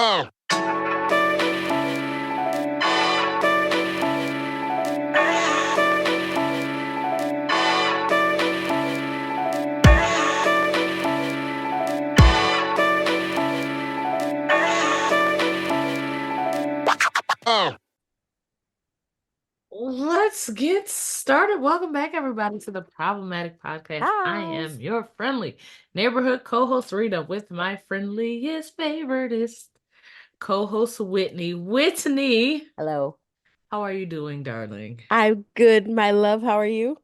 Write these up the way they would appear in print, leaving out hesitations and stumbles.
Oh. Oh. Let's get started. Welcome back, everybody, to the Problematic Podcast. I Hi. am your friendly neighborhood co-host Rita with my friendliest, favoritist co-host Whitney. Whitney, Hello. how are you doing, darling? I'm good, my love. How are you?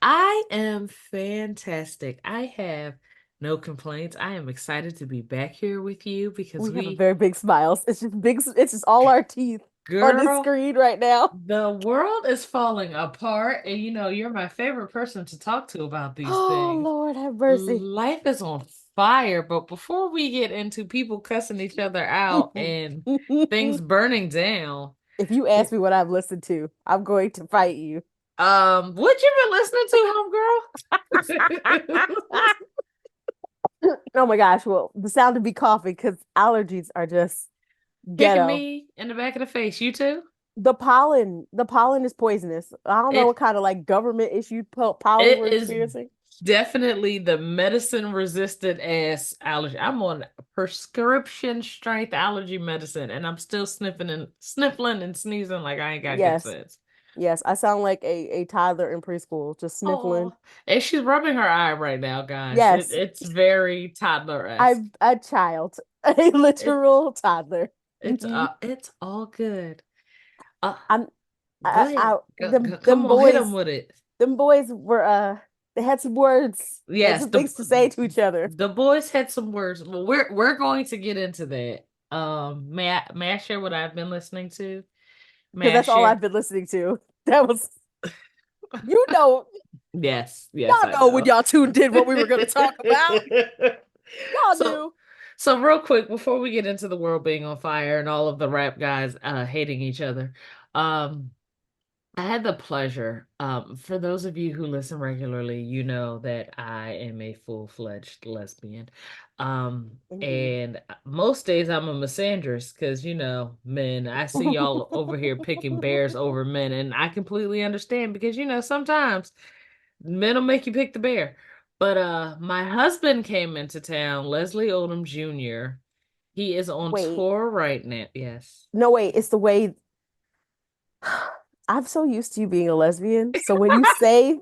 I am fantastic. I have no complaints. I am excited to be back here with you because We have a very big smiles. It's just big. It's just all our teeth on the girl, screen right now. the world is falling apart, and you're my favorite person to talk to about these Oh, things. Lord, have mercy. Life is on fire, but before we get into people cussing each other out and things burning down, If you ask me what I've listened to, I'm going to fight you. what you been listening to, homegirl? Oh my gosh. Well, the sound of me coughing because allergies are just Kicking ghetto. me in the back of the face. You too? The pollen is poisonous. I don't know what It kind of like government issued pollen it we're is experiencing. definitely the medicine resistant ass allergy. I'm on prescription strength allergy medicine, and I'm still sniffling and sneezing like I ain't got good Yes. sense. Yes. I sound like a toddler in preschool, just sniffling. Oh, and she's rubbing her eye right now, guys. Yes. It's very toddler-esque. I'm a child, a It literal toddler. it's it's all good. Uh, I'm Go ahead. Come them on, hit them boys with it. were they had some words, they had Yes, some things to say to each other the boys had some words. Well, we're going to get into that. May I share what I've been listening to? because May I that's all I've share? been listening to. That was you know Yes, y'all I know when know. y'all tuned in what we were going to talk about. Y'all So knew. so real quick before we get into the world being on fire and all of the rap guys hating each other, um I had the pleasure, for those of you who listen regularly, you know that I am a full-fledged lesbian. Indeed. And most days I'm a misandrist because, men, I see y'all over here picking bears over men, and I completely understand because, sometimes men will make you pick the bear. But my husband came into town, Leslie Odom Jr. He is on Wait, tour right now. Yes. no, wait, it's the way I'm so used to you being a lesbian. So when you say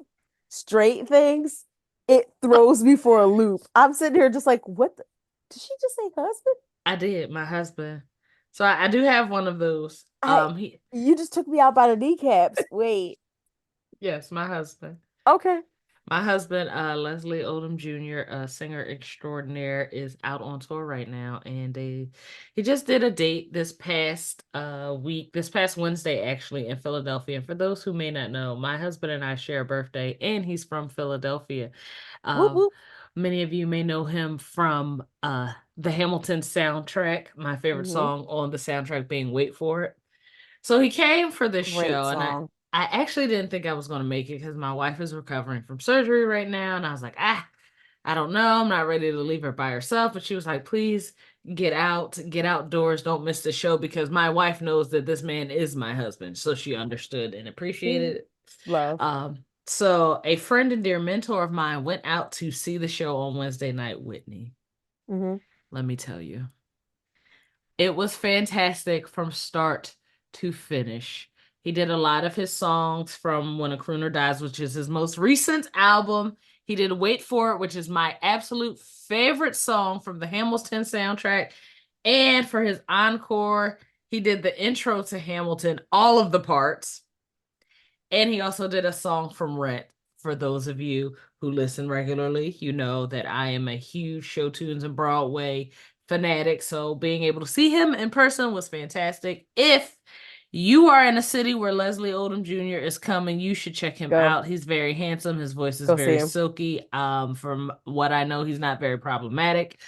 straight things, it throws me for a loop. I'm sitting here just like, did she just say husband? I did, my husband. So I do have one of those. I He You just took me out by the kneecaps. Wait. Yes, my husband. Okay. My husband, Leslie Odom Jr., singer extraordinaire, is out on tour right now, and he just did a date this past Wednesday, actually, in Philadelphia. And for those who may not know, my husband and I share a birthday, and he's from Philadelphia. Whoop Um, whoop. Many of you may know him from the Hamilton soundtrack. My favorite Hmm. song on the soundtrack being "Wait for It." So he came for this Great show, and I song. I actually didn't think I was going to make it because my wife is recovering from surgery right now, and I was like, I don't know, I'm not ready to leave her by herself. But she was like, please get outdoors, don't miss the show because my wife knows that this man is my husband, so she understood and See, appreciated it. love. So a friend and dear mentor of mine went out to see the show on Wednesday night, Whitney. Hmm. Let me tell you. It was fantastic from start to finish. He did a lot of his songs from When a Crooner Dies, which is his most recent album. He did Wait for It, which is my absolute favorite song from the Hamilton soundtrack. And for his encore, he did the intro to Hamilton, all of the parts. And he also did a song from Rent. For those of you who listen regularly, you know that I am a huge show tunes and Broadway fanatic. So being able to see him in person was fantastic. If you are in a city where Leslie Odom Jr. is coming, you should check him Go. out. He's very handsome. His voice is Go see very him. silky. From what I know, he's not very problematic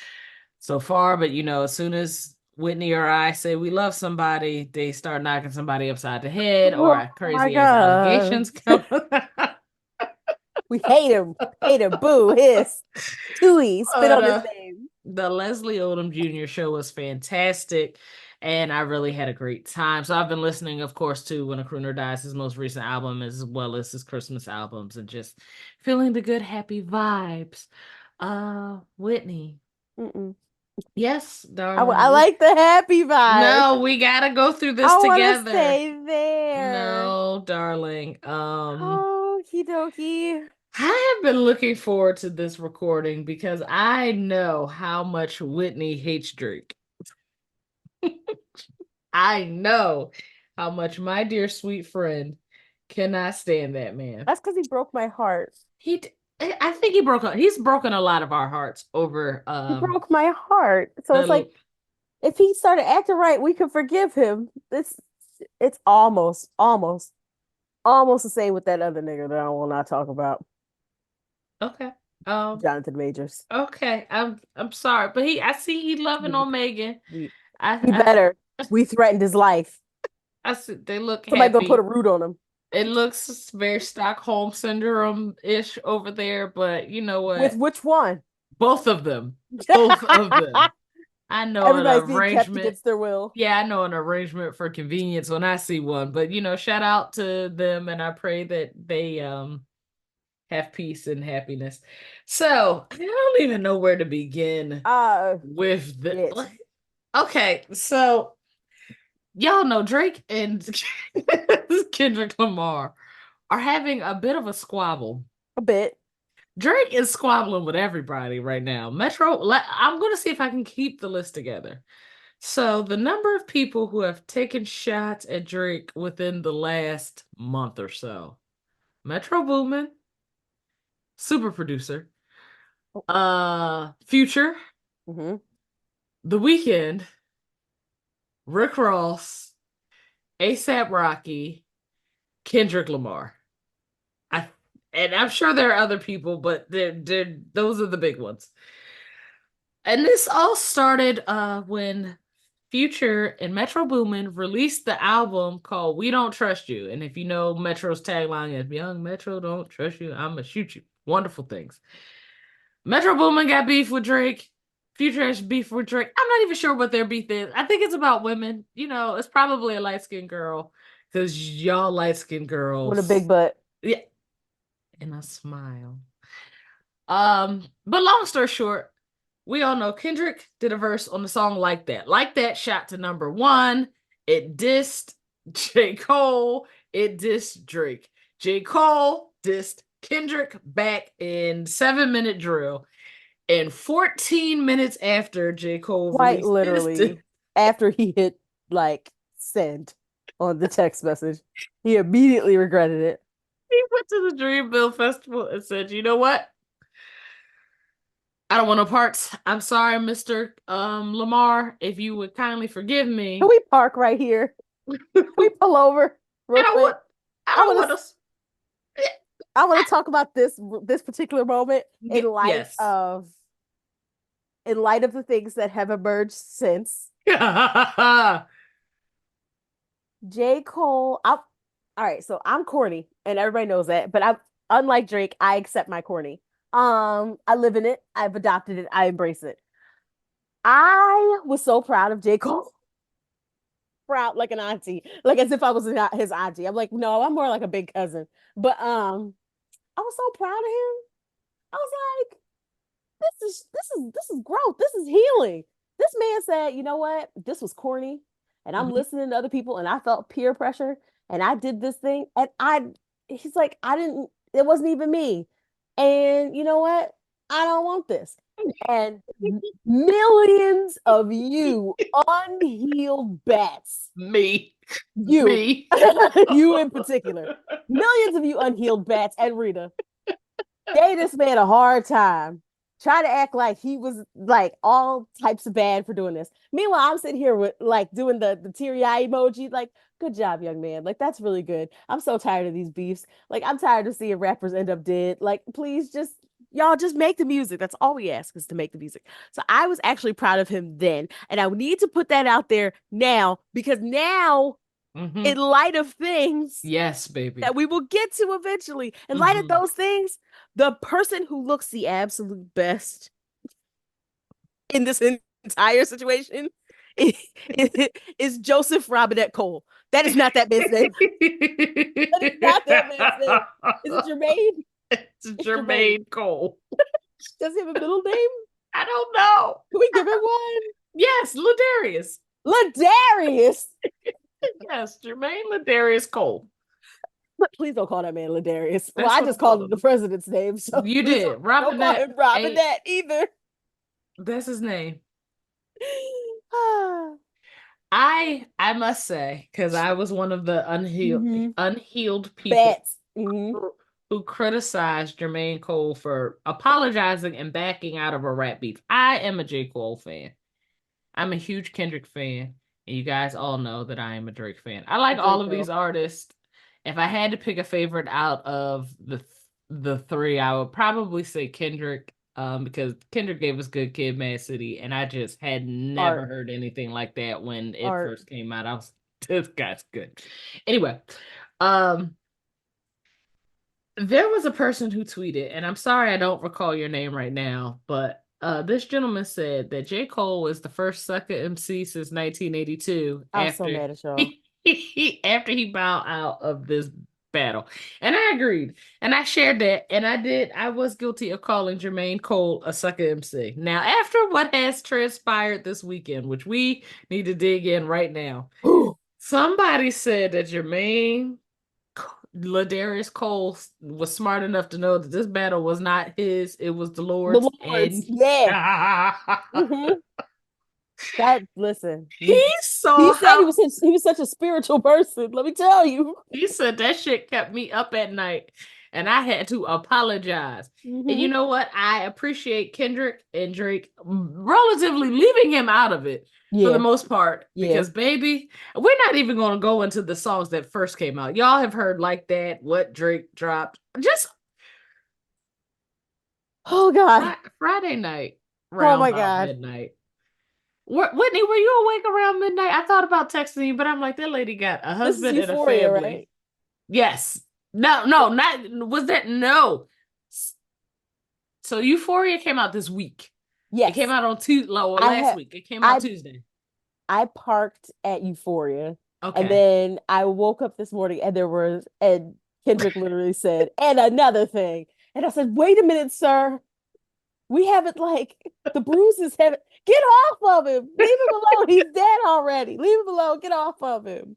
so far. But as soon as Whitney or I say we love somebody, they start knocking somebody upside the head Oh or my crazy ass God. allegations come. We hate him. Hate him. Boo. Hiss. Tooey. Spit But on his name. The Leslie Odom Jr. show was fantastic, and I really had a great time. So I've been listening, of course, to When a Crooner Dies, his most recent album, as well as his Christmas albums, and just feeling the good, happy vibes. Whitney. Mm-mm. Yes, I darling. like the happy vibe. No, we gotta go through this I want to together. stay there. No, darling. Okie dokie. I have been looking forward to this recording because I know how much Whitney hates Drake. I know how much my dear sweet friend cannot stand that man. That's because he broke my heart. I think he's broken a lot of our hearts over He broke my heart. So it's the like if he started acting right, we could forgive him. It's almost the same with that other nigga that I will not talk about, okay. Um Jonathan Majors. okay. I'm sorry, but I see he loving We on Megan. we we I better. We threatened his life. I see they look Somebody gonna put a happy. root on him. It looks very Stockholm syndrome-ish over there, but you know With what? which one? Both of them. Both of them. I know an Everybody's being kept arrangement. against their will. Yeah, I know an arrangement for convenience when I see one. But shout out to them and I pray that they have peace and happiness. So I don't even know where to begin Uh, with the shit. okay, so y'all know Drake and Kendrick Lamar are having a bit of a squabble. A bit. Drake is squabbling with everybody right now. I'm going to see if I can keep the list together. So, the number of people who have taken shots at Drake within the last month or so: Metro Boomin, super producer, Oh, Future, mm-hmm. The Weeknd, Rick Ross, ASAP Rocky, Kendrick Lamar. I and I'm sure there are other people, but those are the big ones. And this all started when Future and Metro Boomin released the album called We Don't Trust You. And if you know Metro's tagline is Young Metro don't trust you, I'ma shoot you. Wonderful things. Metro Boomin got beef with Drake. Future has beef with Drake. I'm not even sure what their beef is. I think it's about women. It's probably a light-skinned girl. Because y'all light-skinned With a big girls. butt. Yeah. And a smile. But long story short, we all know Kendrick did a verse on the song Like That. Like That shot to number one. It dissed J. Cole. It dissed Drake. J. Cole dissed Kendrick back in 7 Minute Drill. And 14 minutes after J. Cole Quite released his diss, literally. After he hit like send on the text message, he immediately regretted it. he went to the Dreamville Festival and said, you know what? I don't want no parts. I'm sorry, Mr. Lamar. If you would kindly forgive Can me. we park right here? Can we pull over I real don't quick? want I I don't want want to to I want to talk about this particular moment yes. in light of the things that have emerged since. J. Cole, all right, so I'm corny and everybody knows that, but I'm unlike Drake, I accept my corny. I live in it, I've adopted it, I embrace it. I was so proud of J. Cole. Proud like an auntie, like as if I was his auntie. I'm like, no, I'm more like a big cousin. But I was so proud of him. I was like, this is growth. This is healing. This man said, you know what? This was corny. And I'm Mhm. listening to other people and I felt peer pressure and I did this thing. And he's like, I didn't, it wasn't even me. And you know what? I don't want this. And millions of you unhealed bats, Me. you, Me. you in particular, millions of you unhealed bats and Rita gave this man a hard time. Try to act like he was like all types of bad for doing this. Meanwhile, I'm sitting here with like doing the teary eye emoji, like, good job, young man. Like, that's really good. I'm so tired of these beefs. Like, I'm tired of seeing rappers end up dead. Like, please just y'all just make the music. That's all we ask is to make the music. So I was actually proud of him then. And I need to put that out there now because now, in Hmm. light of things Yes, baby. that we will get to eventually. In light of Hmm. those things, the person who looks the absolute best in this entire situation is Joseph Robinette Cole. That is not that man's name. That is not that man's name. Is it Jermaine? It's It's Jermaine. Jermaine Cole. Does he have a middle name? I don't know. Can we give him one? Yes, Ladarius. Ladarius. Yes, Jermaine Ladarius Cole. Please don't call that man Ladarius. Well, That's I what I just called called him the him. president's name. So You please did. don't call him Robinette either. That's his name. I must say, because I was one of the unhealed people Bats. Mm-hmm. who criticized Jermaine Cole for apologizing and backing out of a rap beef. I am a J. Cole fan. I'm a huge Kendrick fan. And you guys all know that I am a Drake fan. I like all of these artists. If I had to pick a favorite out of the three, I would probably say Kendrick, because Kendrick gave us Good Kid, Mad City, and I just had never heard anything like that when it first came out. I was, this guy's good. Anyway, there was a person who tweeted, and I'm sorry I don't recall your name right now, but this gentleman said that J. Cole was the first sucker MC since 1982 I'm so mad at y'all. after he bowed out of this battle. And I agreed. And I shared that. And I was guilty of calling Jermaine Cole a sucker MC. Now, after what has transpired this weekend, which we need to dig in right now, somebody said that Jermaine Ladarius Cole was smart enough to know that this battle was not his, it was the Lord's. The Lord's, yeah. Mm-hmm. That listen, he said he was such a spiritual person. Let me tell you. He said that shit kept me up at night, and I had to apologize. And you know what? I appreciate Kendrick and Drake relatively leaving him out of it for the most part, because baby, we're not even going to go into the songs that first came out. Y'all have heard Like That, what Drake dropped. Just God, Friday night, round about midnight. Whitney, were you awake around midnight? I thought about texting you, but I'm like, that lady got a husband and a family. Right? Yes. No, not was that no. So Euphoria came out this week. Yes. It came out on last week. It came out Tuesday. I parked at Euphoria. Okay. And then I woke up this morning and Kendrick literally said, and another thing. And I said, wait a minute, sir. We haven't the bruises haven't. Get off of him. Leave him alone. He's dead already. Leave him alone. Get off of him.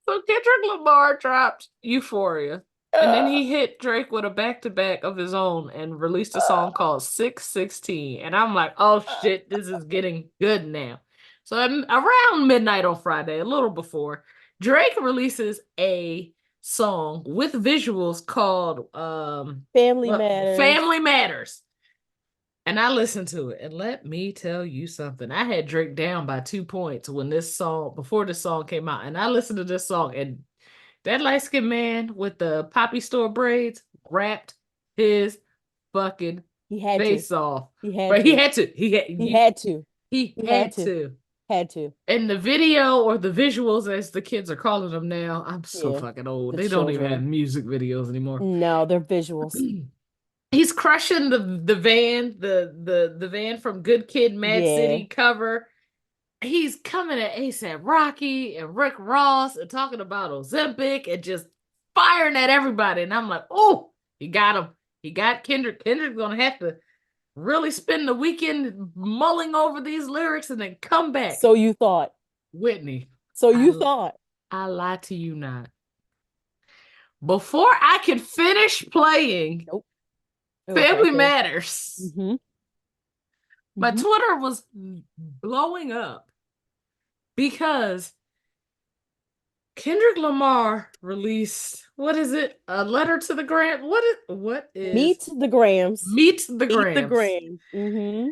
So Kendrick Lamar dropped Euphoria. And then he hit Drake with a back-to-back of his own and released a song called 616. And I'm like, oh shit, this is getting good now. So around midnight on Friday, a little before, Drake releases a song with visuals called Family Matters. Family Matters. And I listened to it, and let me tell you something. I had Drake down by 2 points before this song came out. And I listened to this song, and that light-skinned man with the poppy store braids rapped his fucking face off. He had to. And the video, or the visuals, as the kids are calling them now, I'm so fucking old. They don't even have music videos anymore. No, they're visuals. He's crushing the van, the van from Good Kid, Mad City cover. He's coming at A$AP Rocky and Rick Ross and talking about Ozempic and just firing at everybody. And I'm like, oh, he got him. He got Kendrick. Kendrick's going to have to really spend the weekend mulling over these lyrics and then come back. So you thought. Whitney. So you thought. I lied to you not. Before I could finish playing Family Matters, my Twitter was blowing up because Kendrick Lamar released, what is it? A letter to the gram? What is Meet the Grams. Meet the Grams. Meet the Grams. Mm-hmm.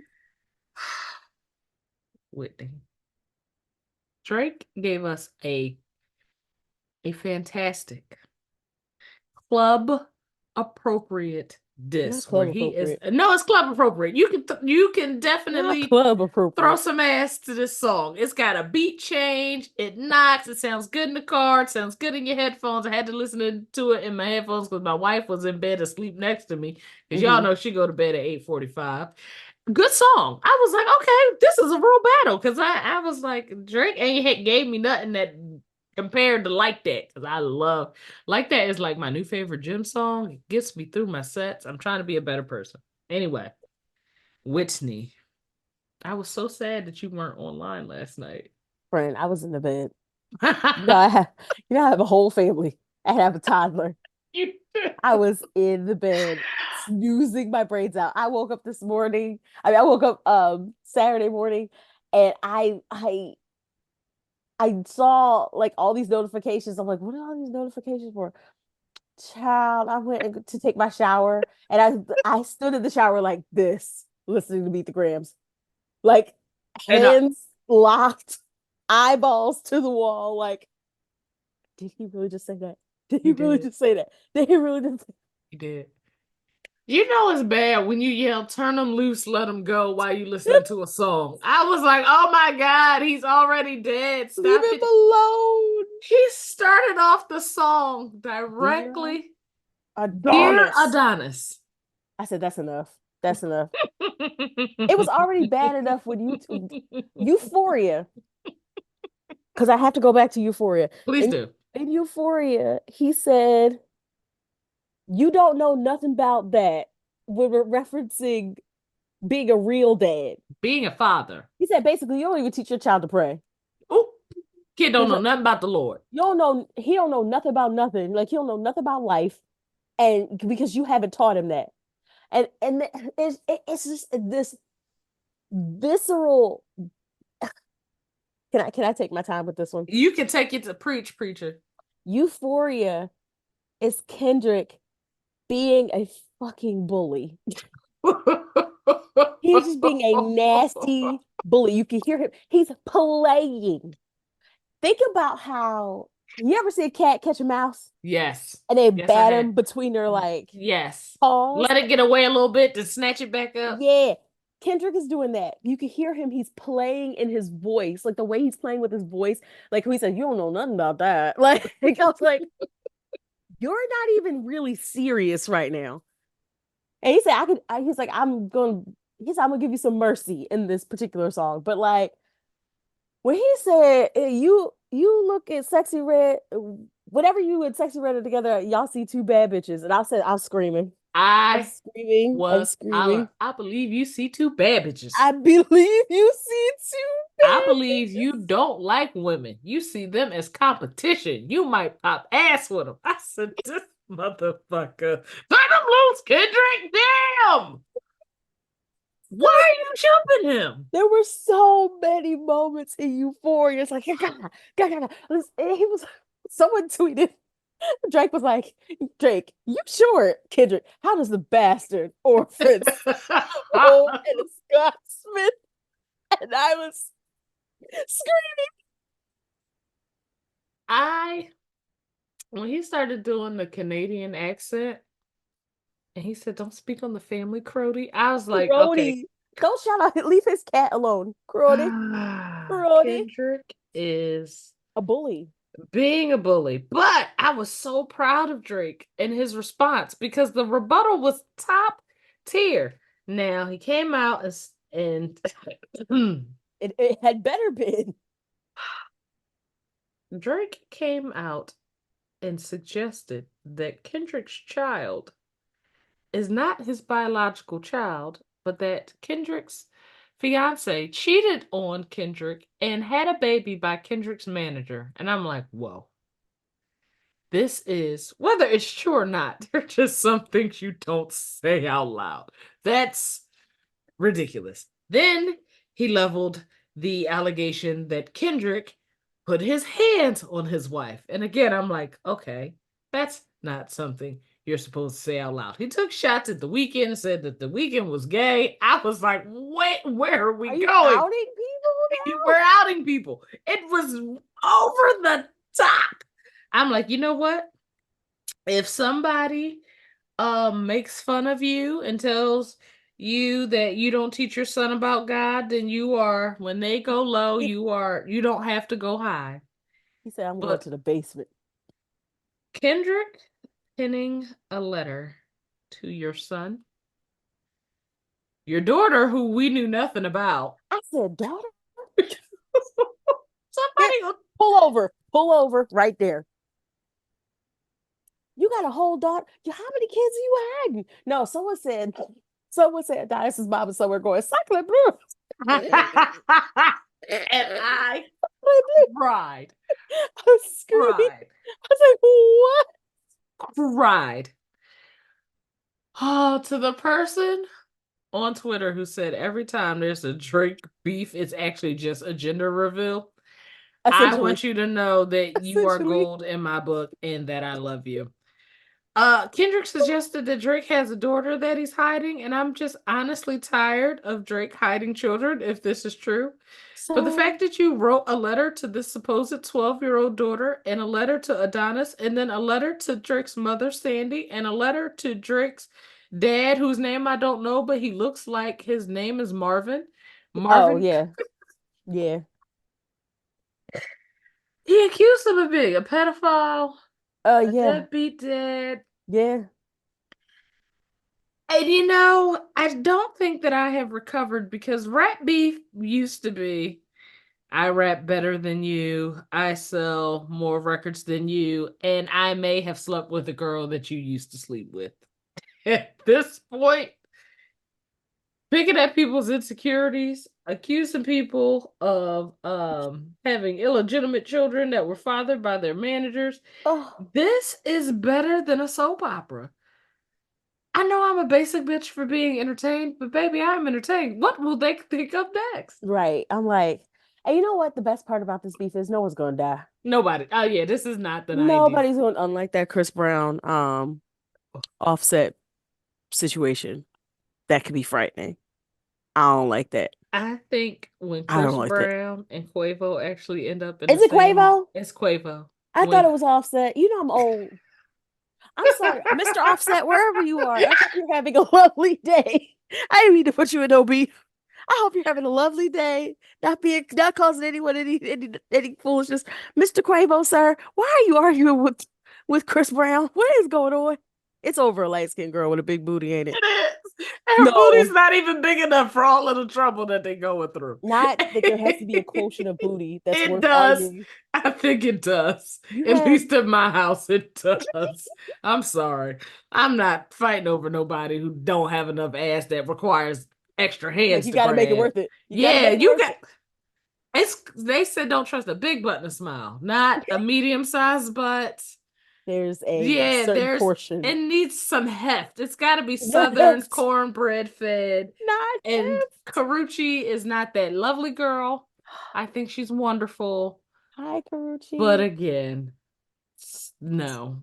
Whitney. Drake gave us a fantastic club appropriate diss where he is. No, it's club appropriate. You can definitely throw some ass to this song. It's got a beat change. It knocks. It sounds good in the car. It sounds good in your headphones. I had to listen to it in my headphones because my wife was in bed asleep next to me. Because y'all know she go to bed at 8:45. Good song. I was like, okay, this is a real battle because I was like, Drake ain't gave me nothing that compared to Like That because I love Like That is like my new favorite gym song. It gets me through my sets. I'm trying to be a better person. Anyway, Whitney, I was so sad that you weren't online last night. Friend, I was in the bed. No, I have, I have a whole family. I have a toddler. You I was in the bed snoozing my brains out. I woke up this morning. I woke up Saturday morning and I saw like all these notifications. I'm like, what are all these notifications for? Child, I went to take my shower and I stood in the shower like this, listening to Meet the Grams. Like and hands locked, eyeballs to the wall, like, did he really just say that? Did he you really did. just say that? Did he really just You did. You know it's bad when you yell, turn them loose, let them go while you listening to a song. I was like, oh my God, he's already dead. leave Stop him it. alone? He started off the song Dear directly, Dear Adonis. Adonis. I said, that's enough. That's enough. It was already bad enough when Euphoria, because I have to go back to Euphoria. Please In do. in Euphoria, he said, "You don't know nothing about that." When we're referencing being a real dad. Being a father. He said basically you don't even teach your child to pray. Ooh, kid don't He's know like, nothing about the Lord. you don't know, he don't know nothing about nothing. Like he don't know nothing about life. And because you haven't taught him that. And it's just this visceral. Can I take my time with this one? You can take it to preach, preacher. Euphoria is Kendrick being a fucking bully. He's just being a nasty bully. You can hear him. He's playing. Think about how you ever see a cat catch a mouse Yes. and they Yes, I bat have. him between their like Yes. paws? Let it get away a little bit to snatch it back up. Yeah. Kendrick is doing that. You can hear him. He's playing in his voice, like the way he's playing with his voice. Like he said, "You don't know nothing about that." Like I was like, "You're not even really serious right now." And he said, "I could." He's like, "I'm going." He said, "I'm gonna give you some mercy in this particular song." But like when he said, You look at Sexy Red, whatever you and Sexy Red are together, y'all see two bad bitches," and I said, "I'm screaming, I'm I screaming, I'm was hollering. screaming." I believe you see two bad bitches. I believe you see two I bad believe you bitches. don't like women. You see them as competition. You might pop ass with them. I said, this motherfucker. Turn them loose, Kendrick. Damn. Why are you jumping him? There were so many moments in Euphoria. It's like, he was, someone tweeted, Drake was like, Drake, you sure, Kendrick, how does the bastard orphans hold and a Scotsman? And I was screaming. I, when he started doing the Canadian accent, and he said, don't speak on the family, Crody, I was like, okay. Crody. Don't shout out, leave his cat alone. Crody, Crody. Kendrick is A bully. being a bully. But I was so proud of Drake and his response because the rebuttal was top tier. Now he came out and It had better been. Drake came out and suggested that Kendrick's child is not his biological child, but that Kendrick's fiance cheated on Kendrick and had a baby by Kendrick's manager. And I'm like, whoa. This is, whether it's true or not, they're just some things you don't say out loud. That's ridiculous. Then he leveled the allegation that Kendrick put his hands on his wife. And again, I'm like, okay, that's not something you're supposed to say out loud. He took shots at the weekend and said that the weekend was gay. I was like, wait, where are we Are you going? outing people We're outing people. It was over the top. I'm like, you know what? If somebody makes fun of you and tells you that you don't teach your son about God, then you are, when they go low, now? you don't have to go high. He said, I'm going But to the basement. Kendrick penning a letter to your son Your daughter, who we knew nothing about. I said, daughter, here, Somebody, pull over right there. You got a whole daughter. How many kids are you hiding? No, someone said Diana's mom is somewhere going, Cycling Blue. and I cried, I was screaming. cried, I was like, what? cried. Oh, to the person on Twitter who said every time there's a Drake beef, it's actually just a gender reveal. I Essentially. want you to know that you are Essentially. gold in my book and that I love you. Kendrick suggested that Drake has a daughter that he's hiding, and I'm just honestly tired of Drake hiding children, if this is true. But the So, fact that you wrote a letter to this supposed 12-year-old daughter, and a letter to Adonis, and then a letter to Drake's mother, Sandy, and a letter to Drake's dad, whose name I don't know, but he looks like his name is Marvin. oh Marvin, yeah. Yeah. he accused him of being a pedophile, a Yeah. deadbeat dad. Yeah. And I don't think that I have recovered because rap beef used to be I rap better than you, I sell more records than you, and I may have slept with a girl that you used to sleep with. At this point, picking at people's insecurities, accusing people of having illegitimate children that were fathered by their managers, Oh, this is better than a soap opera. I know I'm a basic bitch for being entertained, but baby, I'm entertained. What will they think of next? right. I'm like, and you know what? The best part about this beef is no one's gonna die. Nobody. Oh yeah, this is not the 90s. Nobody's going unlike that Chris Brown offset situation. That could be frightening. I don't like that. I think when I don't Chris like that. Brown and Quavo actually end up in the Is it same, Quavo? it's Quavo. I thought When it was Offset. You know I'm old. I'm sorry, Mr. Offset, wherever you are. I hope you're having a lovely day. I didn't mean to put you in no beef. I hope you're having a lovely day, not causing anyone any foolishness. Mr. Quavo, sir, why are you arguing with Chris Brown? What is going on? It's over a light skinned girl with a big booty, ain't it? it is, and her booty's No, not even big enough for all of the trouble that they're going through. not that there has to be a quotient of booty that's It worth does. arguing. I think it does. You At have least in my house, it does. I'm sorry. I'm not fighting over nobody who don't have enough ass that requires extra like hands you to got to make it grab. worth it. You got to Yeah, make it you worth got it. it's they said don't trust a big butt and a smile, not a medium-sized butt. There's a Yeah, certain there's portion. it needs some heft. It's got to be The Southern heft, cornbread fed. not And heft. Karuchi is not that lovely girl. I think she's wonderful. Hi, But Karuchi. again, no,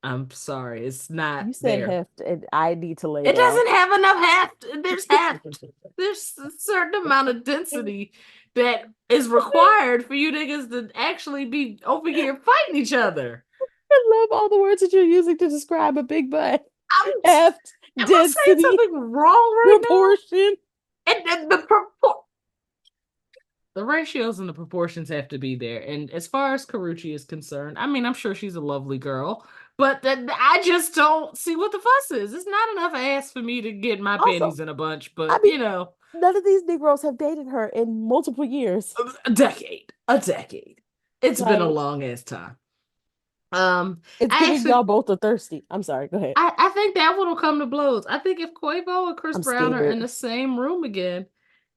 I'm sorry. It's not You said there. heft, and I need to lay It down. doesn't have enough heft. There's heft. There's a certain amount of density that is required for you niggas to actually be over here fighting each other. I love all the words that you're using to describe a big butt. I'm, Heft, am I saying density, something wrong right proportion. now? And the ratios and the proportions have to be there. And as far as Karuchi is concerned, I mean, I'm sure she's a lovely girl, but I just don't see what the fuss is. It's not enough ass for me to get my Also, panties in a bunch, I but mean, none of these Negroes have dated her in multiple years. a decade, a decade. It's been a Like, long ass time. Um, it's I giving y'all actually, both are thirsty. I'm sorry, go ahead. I think that one will come to blows. I think if Quavo and Chris I'm Brown are in scared. the same room again,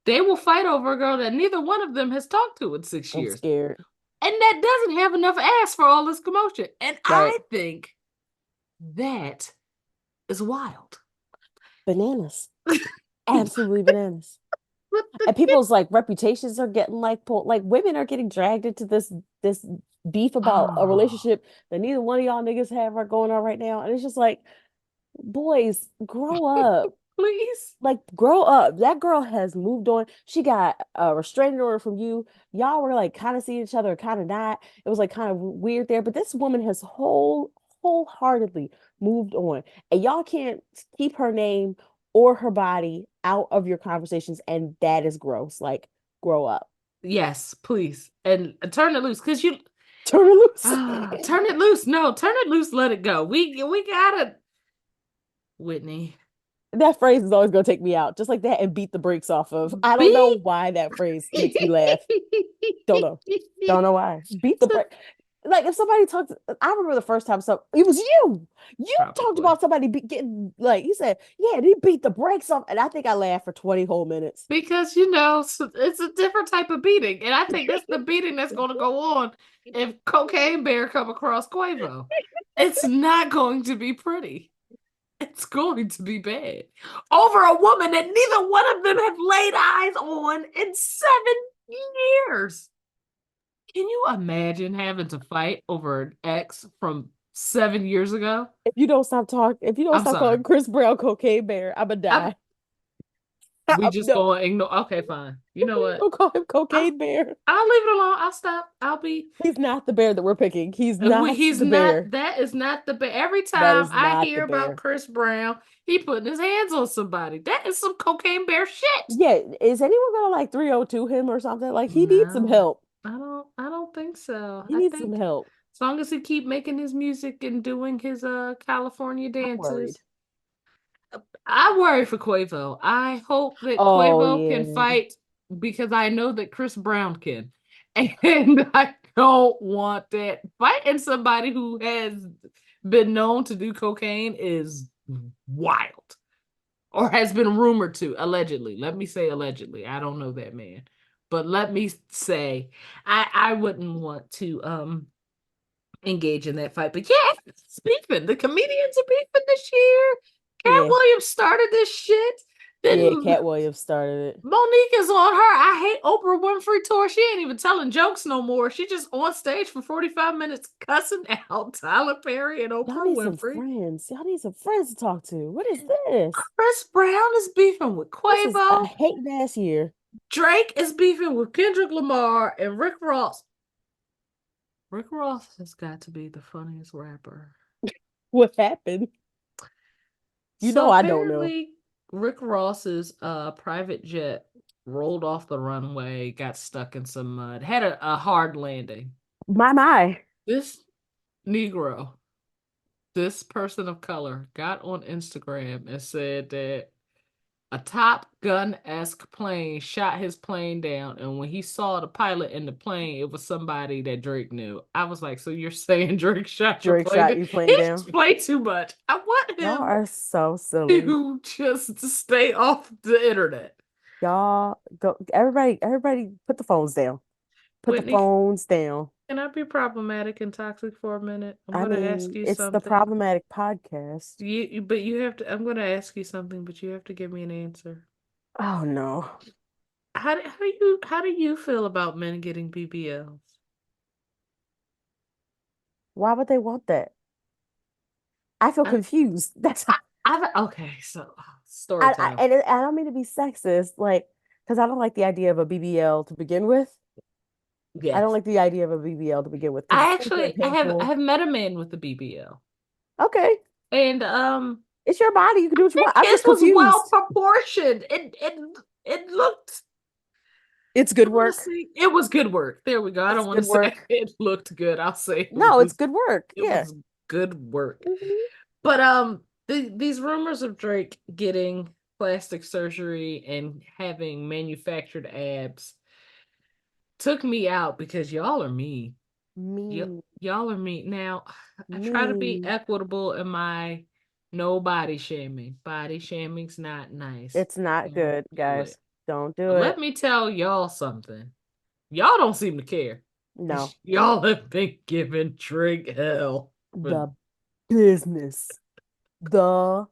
they will fight over a girl that neither one of them has talked to in six I'm years. scared. And that doesn't have enough ass for all this commotion. And Right. I think that is wild. Bananas. Absolutely bananas. What the And people's like reputations are getting like pulled, like women are getting dragged into this beef about a oh, relationship that neither one of y'all niggas have are going on right now. And it's just like, boys, grow up. please? Like, grow up. That girl has moved on. She got a restraining order from you. Y'all were like kind of seeing each other, kind of not. It was like kind of weird there. But this woman has wholeheartedly moved on. And y'all can't keep her name or her body out of your conversations. And that is gross. Like, grow up. Yes, please. And turn it loose. Cause you Turn her loose. turn it loose. No, turn it loose, let it go. We gotta Whitney. That phrase is always gonna take me out, just like that, and beat the brakes off of. I don't know Beat. why that phrase makes me laugh. Don't know. Don't know why. Beat the So- brake. Like if somebody talked, I remember the first time it was you. You talked Probably. about somebody getting like you said, yeah, they beat the brakes off, and I think I laughed for 20 whole minutes. Because, it's a different type of beating. And I think that's the beating that's going to go on if Cocaine Bear come across Quavo. It's not going to be pretty. It's going to be bad. Over a woman that neither one of them have laid eyes on in 7 years. Can you imagine having to fight over an ex from 7 years ago? If you don't I'm stop sorry. calling Chris Brown Cocaine Bear, I'ma I'm, die. we just No, going to ignore. Okay, fine. You know what? don't call him I'll, Cocaine Bear. I'll leave it alone. I'll stop. I'll be. He's not the bear that we're picking. He's not He's the not. bear. That is not the bear. Every That time is I not the hear about bear. Chris Brown, he putting his hands on somebody. That is some cocaine bear shit. Yeah, is anyone gonna like 302 him or something? Like he needs some No, help. I don't. I don't think so. He I needs some think help. as long as he keep making his music and doing his California I'm worried. dances, I worry for Quavo. I hope that Oh Quavo can yeah. fight because I know that Chris Brown can. And I don't want that. Fighting somebody who has been known to do cocaine is wild or has been rumored to, allegedly. Let me say allegedly. I don't know that man. But let me say, I wouldn't want to engage in that fight. But yeah, it's beefing. The comedians are beefing this year. Cat Yeah. Williams started this shit. Yeah, Then Cat Williams started it. Monique is on her I Hate Oprah Winfrey tour. She ain't even telling jokes no more. She just on stage for 45 minutes cussing out Tyler Perry and Y'all Oprah need some Winfrey. friends. Y'all need some friends to talk to. What is this? Chris Brown is beefing with This is a Quavo. hate ass year. Drake is beefing with Kendrick Lamar and Rick Ross. Rick Ross has got to be the funniest rapper. What happened? You So know I don't know. apparently, Rick Ross's private jet rolled off the runway, got stuck in some mud, had a hard landing. My. This Negro, this person of color, got on Instagram and said that a Top Gun-esque plane shot his plane down, and when he saw the pilot in the plane, it was somebody that Drake knew. I was like, so you're saying Drake shot your Drake plane shot down? you playing He down. play too much. I want Y'all him are so silly. to just stay off the internet. Y'all go everybody put the phones down. Put the Whitney, phones down. can I be problematic and toxic for a minute? I'm I gonna ask mean, you it's the something. problematic podcast. But you have to. I'm gonna ask you something, but you have to give me an answer. Oh no. How do you feel about men getting BBLs? Why would they want that? I feel I, confused. That's okay. So story time. I don't mean to be sexist, like, because I don't like the idea of a BBL to begin with. I don't Yes, like the idea of a BBL to begin with because I it's so damn actually I painful. have met a man with a BBL, Okay, and it's your body. You can do what you want. I'm his just was well confused. proportioned. It looked. It's I good want to work. say it was good work. There we go. I It's don't want to good say work. it looked good. I'll say No, it's good work. it Yeah. was good work. Mhm. But these rumors of Drake getting plastic surgery and having manufactured abs took me out because y'all are mean. Mean, Y'all are mean. Now, I try to be mean. equitable in my no body shaming. Body shaming's not nice. It's not Don't good, do it. guys. Don't do But let it. me tell y'all something. Y'all don't seem to care. No. Y'all have been giving Drake hell. But The business. The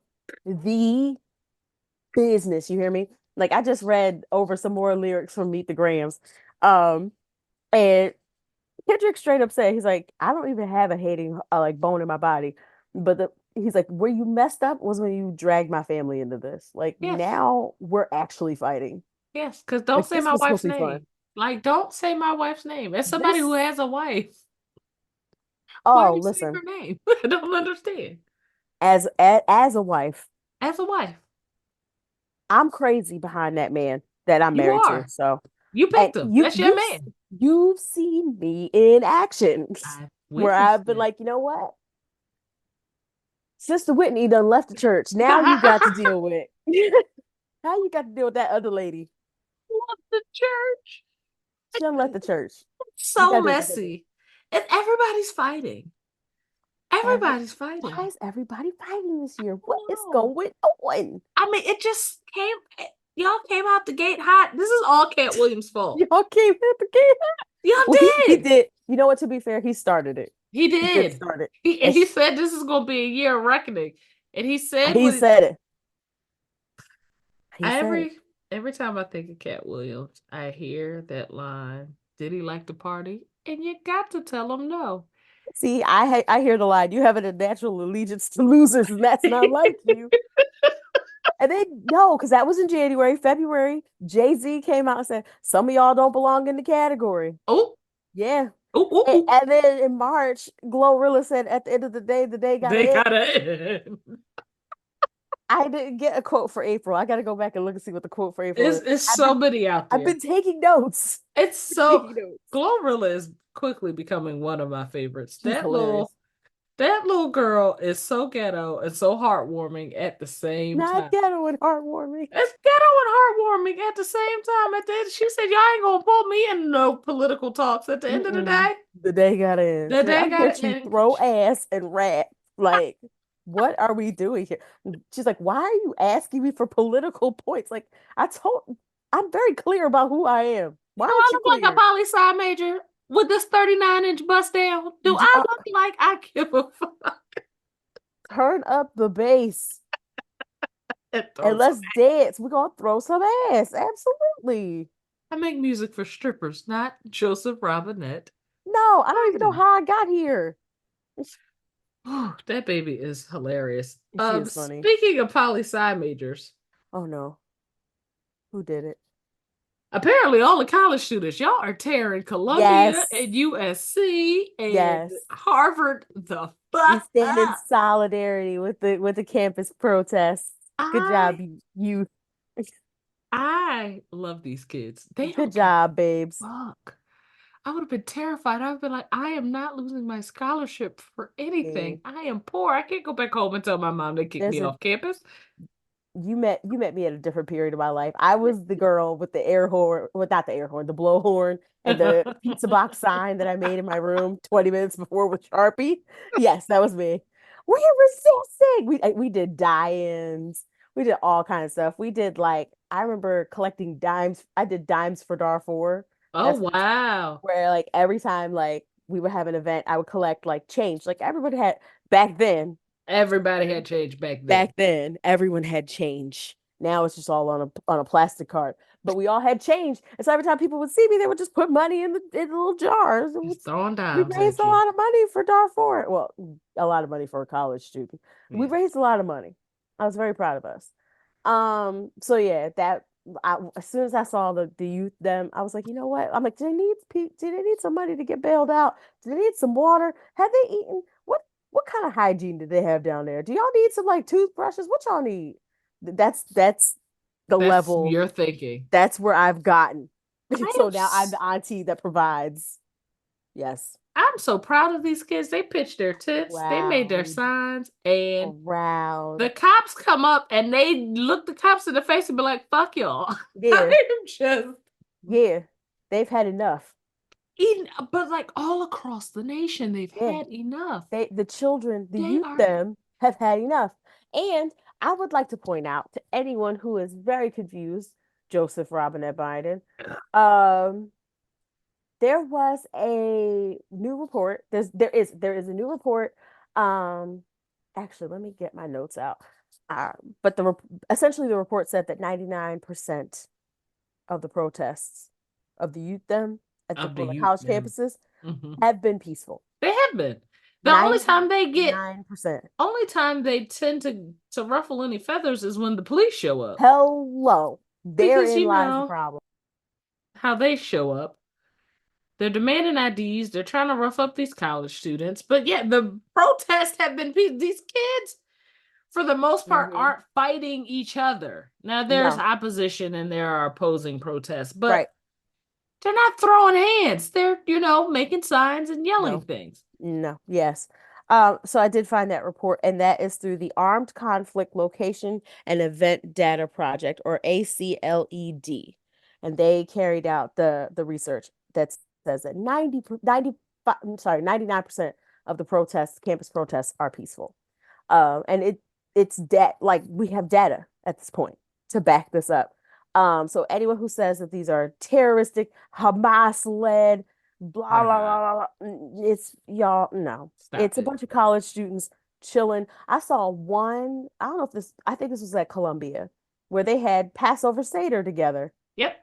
business. You hear me? Like I just read over some more lyrics from Meet the Grams. Um, and Kendrick straight up said, he's like, I don't even have a hating like bone in my body. But he's like, where you messed up was when you dragged my family into this. Like yes, now we're actually fighting. yes, because don't Like say this my was supposed wife's to be name. fun. Like, don't say my wife's name. As somebody who This, has a wife, why are oh, you saying listen, her name? I don't understand. as a wife, As a wife, I'm crazy behind that man that I'm you married to. are. So, You and picked him. That's your man. you've seen me in action I've where witnessed I've been it. like, you know what? Sister Whitney done left the church. Now you got to deal with now you got to deal with that other lady. Love the church. She done left the church. You So gotta deal with that. messy. And everybody's fighting. Every Everybody's Why fighting. is everybody fighting this year? What is No. going on? I mean, it just came, y'all came out the gate hot. This is all Cat Williams' fault. Y'all came at the game. Y'all Well, he did. did. You know what? To be fair, he started it. He He did did. start it. And And he said this is going to be a year of reckoning. And he said he what said it. He said it. every every time I think of Cat Williams, I hear that line, did he like to party? And you got to tell him no. See, I hear the line. You have a natural allegiance to losers, and that's not like you. And they no, because that was in January, February. Jay-Z came out and said some of y'all don't belong in the category. Oh, Yeah. oh, oh, And, oh. and then in March, Glorilla said at the end of the day got They it. gotta end. I didn't get a quote for April. I got to go back and look and see what the quote for April is. It's so many out I've there. been taking notes. It's Been so taking notes. Glorilla is quickly becoming one of my favorites. She's hilarious. That little girl is so ghetto and so heartwarming at the same Not time. ghetto and heartwarming. It's ghetto and heartwarming at the same time. At the end, she said, "Y'all ain't gonna pull me in no political talks." At the end of the Mm-mm. day, The day got in. the She's like, day I'm here got to and throw ass and rap. Like, what are we doing here? She's like, why are you asking me for political points? Like, I'm very clear about who I am. Why I aren't you look like a clear? poli sci major with this 39-inch bust down. Do D- I uh, look like I give a fuck? Turn up the bass And and throw some. let's dance. We're gonna throw some ass. Absolutely. I make music for strippers, not Joseph Robinette. No, I don't even know Fighting. how I got here. Oh, that baby is hilarious. She is funny. Speaking of poli sci majors, Oh no, who did it? apparently all the college students, y'all are tearing Columbia Yes, and USC and yes. Harvard the We fuck stand in up. solidarity with the campus protests. Good job, I you. I love these kids. They Good don't give job, babes. a fuck. I would have been terrified. I've been like, I am not losing my scholarship for anything. Babe. I am poor. I can't go back home and tell my mom they kicked There's me a off campus. you met me at a different period of my life. I was the girl with the air horn, well, not the air horn, the blow horn, and the pizza box sign that I made in my room 20 minutes before with Sharpie. Yes, that was me. We're resisting. We did die-ins. We did all kinds of stuff. We did like I remember collecting dimes. I did dimes for Darfur. Oh That's wow. where like every time like we would have an event, I would collect like change. Like everybody had back then. Everybody had changed back Back then. then, everyone had change. Now it's just all on a plastic card. But we all had change. And so every time people would see me, they would just put money in the little jars. Just throwing We dimes raised at a you. lot of money for Darfur. Well, a lot of money for a college student. We Yeah. raised a lot of money. I was very proud of us. So yeah, as soon as I saw the youth them, I was like, you know what? I'm like, do they need some money to get bailed out? Do they need some water? Have they eaten? What kind of hygiene did they have down there? Do y'all need some like toothbrushes? What y'all need? That's the That's level. your thinking. That's where I've gotten. I am So now I'm the auntie that provides. Yes. I'm so proud of these kids. They pitched their tents, they made their Proud. signs, and the Proud. cops come up and they look the cops in the face and be like, fuck y'all. I Yeah. am just Yeah. They've had enough. eating, but like all across the nation, they've Yeah. had enough. The children, the They youth, are them have had enough. And I would like to point out to anyone who is very confused, Joseph Robinette Biden, um, there was a new report. There is a new report. Um, Actually, let me get my notes out. But essentially the report said that 99% of the protests of the youth them at of the on the youth, college them. campuses Mhm. have been peaceful. They have been. The Ninety-nine percent. only time they tend to ruffle any feathers is when the police show up. Hello. Because Therein you lies the know problem. how they show up. They're demanding IDs. They're trying to rough up these college students. But yeah, the protests have been peaceful. These kids, for the most part, Hmm. aren't fighting each other. Now, there's No, opposition and there are opposing protests, but right. they're not throwing hands. They're, making signs and yelling No, things. no, yes. So I did find that report, and that is through the Armed Conflict Location and Event Data Project, or ACLED. And they carried out the research that says that 95, I'm sorry, 99% of the protests, campus protests, are peaceful. And it's that, like, we have data at this point to back this up. So anyone who says that these are terroristic, Hamas-led, blah They're blah not. blah blah, it's y'all, no. Stop It's a it. bunch of college students chilling. I saw one, I don't know if this, I think this was at Columbia, where they had Passover Seder together, Yep.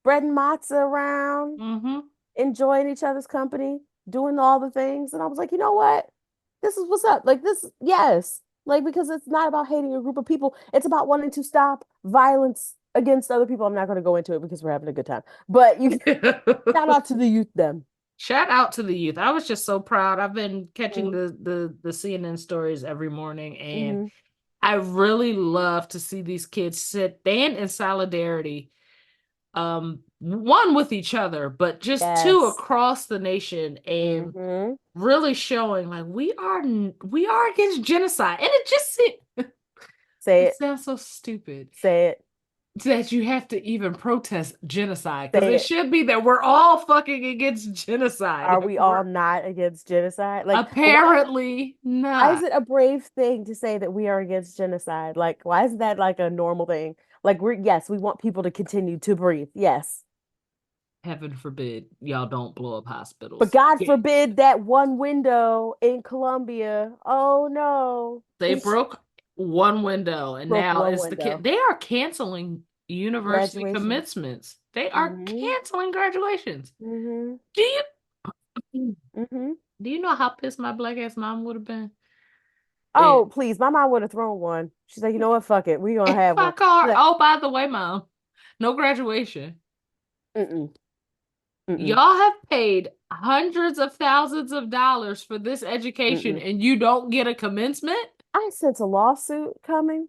spreading matzah around, Mm-hmm. enjoying each other's company, doing all the things. And I was like, you know what? This is what's up. Like this, yes. Like, because it's not about hating a group of people. It's about wanting to stop violence against other people. I'm not going to go into it because we're having a good time. But you shout out to the youth them. Shout out to the youth. I was just so proud. I've been catching Mm-hmm. the CNN stories every morning, and Mm-hmm. I really love to see these kids stand in solidarity, one with each other, but just two Yes. across the nation, and Mm-hmm. really showing like we are against genocide. And Say it it. sounds so stupid Say it. that you have to even protest genocide, because Say it it. should be that we're all fucking against genocide. Are we all We're not against genocide? Like, apparently why is not. it a brave thing to say that we are against genocide? Like, why is that like a normal thing? Like, yes, we want people to continue to breathe. Yes. Heaven forbid y'all don't blow up But hospitals. God Yeah. forbid that one window in Colombia. Oh no. They broke one window, and Broke now one it's the kid. window. They are canceling university Graduation. commencements. They are Mm-hmm. canceling graduations. Mm-hmm. Do you Mm-hmm. do you know how pissed my black ass mom would have been if Oh, please. My mom would have thrown one. She's like, you know what? Fuck it. We gonna if have I one. called She's her, like, oh, by the way, mom, no graduation. mm-mm. Mm-mm. Y'all have paid hundreds of thousands of dollars for this education, Mm-mm. and you don't get a commencement? I sense a lawsuit coming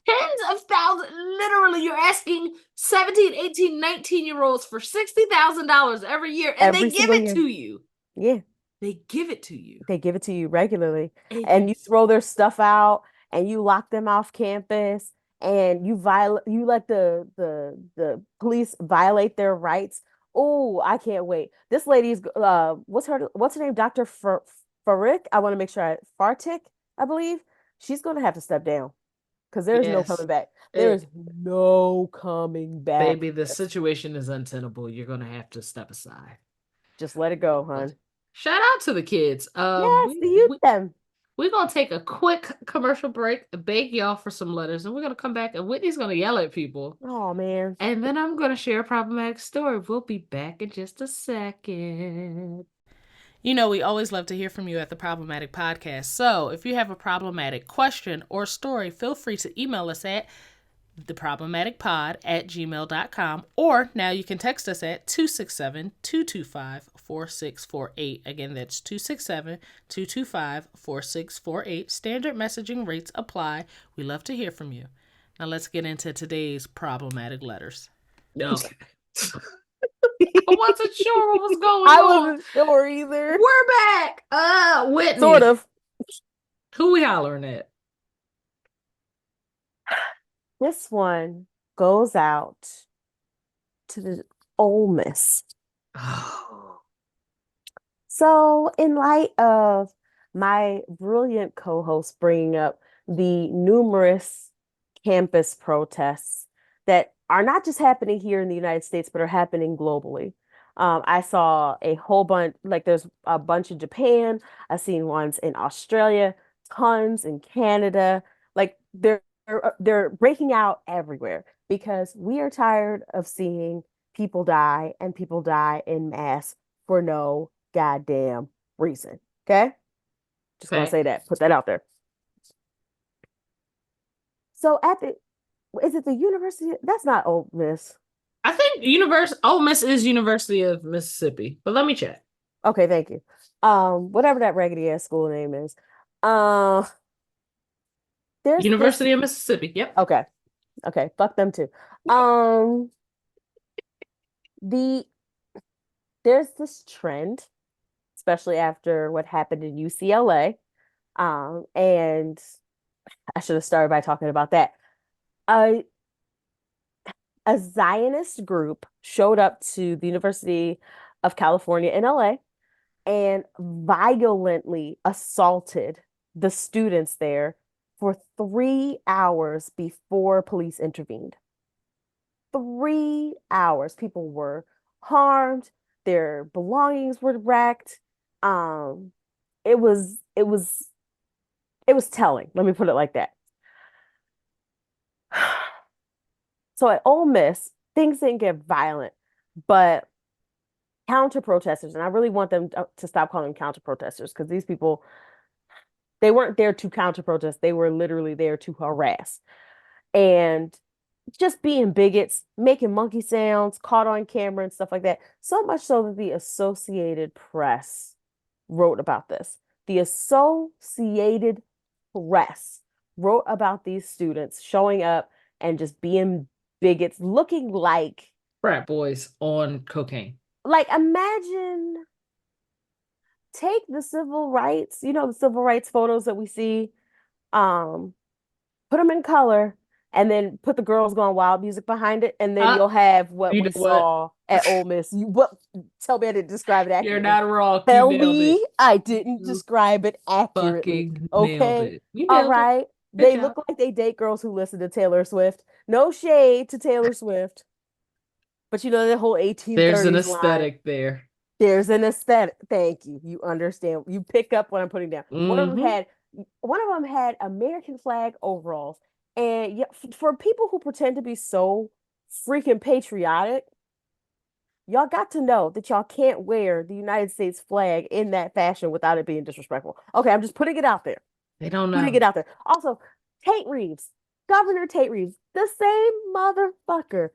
Tens of thousands. Literally, you're asking 17, 18, 19-year-olds for $60,000 every year, and they every give single it year. to you. Yeah. They give it to you. They give it to you regularly, And and you throw their stuff out, and you lock them off campus, and you let the police violate their rights. Oh, I can't wait. This lady's what's her name? Dr. Farik. I want to make sure Fartik, I believe. She's gonna have to step down because there's no yes, coming back. There is it, no coming back baby, the from this. situation is untenable. You're gonna have to step aside. Just let it go, hon. Shout out to the kids. Yes, the youth them. We're gonna take a quick commercial break, beg y'all for some letters, and we're gonna come back, and Whitney's gonna yell at people. Oh man. And then I'm gonna share a problematic story. We'll be back in just a second. You know, we always love to hear from you at the Problematic Podcast. So if you have a problematic question or story, feel free to email us at theproblematicpod@gmail.com, or now you can text us at 267-225-4648. Again, that's 267-225-4648. Standard messaging rates apply. We love to hear from you. Now let's get into today's problematic letters. Okay. I wasn't sure what was going I on. wasn't sure either. We're back. Sort Whitney. of. Who we hollering at? This one goes out to the Ole Miss. Oh. So, in light of my brilliant co-host bringing up the numerous campus protests that are not just happening here in the United States, but are happening globally. I saw a whole bunch, like there's a bunch in Japan. I've seen ones in Australia, tons in Canada. Like they're breaking out everywhere because we are tired of seeing people die and people die in mass for no goddamn reason. Okay? Just gonna Okay. say that. Put that out there. So at the is it the university? That's not Ole Miss. I think Ole Miss is University of Mississippi, but let me check. Okay, thank you. Whatever that raggedy ass school name is. Uh, there's this. University of Mississippi. Yep. Okay, okay, fuck them too. Um, the there's this trend, especially after what happened in UCLA. And I should have started by talking about that. A, a Zionist group showed up to the University of California in LA and violently assaulted the students there for 3 hours before police intervened. 3 hours. People were harmed, their belongings were wrecked. Um, it was it was it was telling. Let me put it like that. So at Ole Miss, things didn't get violent, but counter protesters, and I really want them to stop calling them counter protesters because these people, they weren't there to counter protest. They were literally there to harass and just being bigots, making monkey sounds, caught on camera and stuff like that. So much so that the Associated Press wrote about this. The Associated Press wrote about these students showing up and just being bigots, looking Frat boys on cocaine. like imagine take the civil rights, the civil rights photos that we see, um, put them in color, and then put the Girls Gone Wild music behind it, and then Uh, you'll have what you we know what? saw at Ole Miss. Tell me I didn't describe it You're accurately. not wrong. You Tell nailed it. me I didn't You describe it accurately. fucking nailed Okay. it. You All nailed it. right. Good They job. look like they date girls who listen to Taylor Swift. No shade to Taylor Swift, but the whole There's an 1830s line. aesthetic there. There's an aesthetic. Thank you. You understand. You pick up what I'm putting down. Mm-hmm. One of them had American flag overalls. And yeah, for people who pretend to be so freaking patriotic, y'all got to know that y'all can't wear the United States flag in that fashion without it being disrespectful. Okay, I'm just putting it out there. They don't Putting know. it out there. Also, Tate Reeves, Governor Tate Reeves, the same motherfucker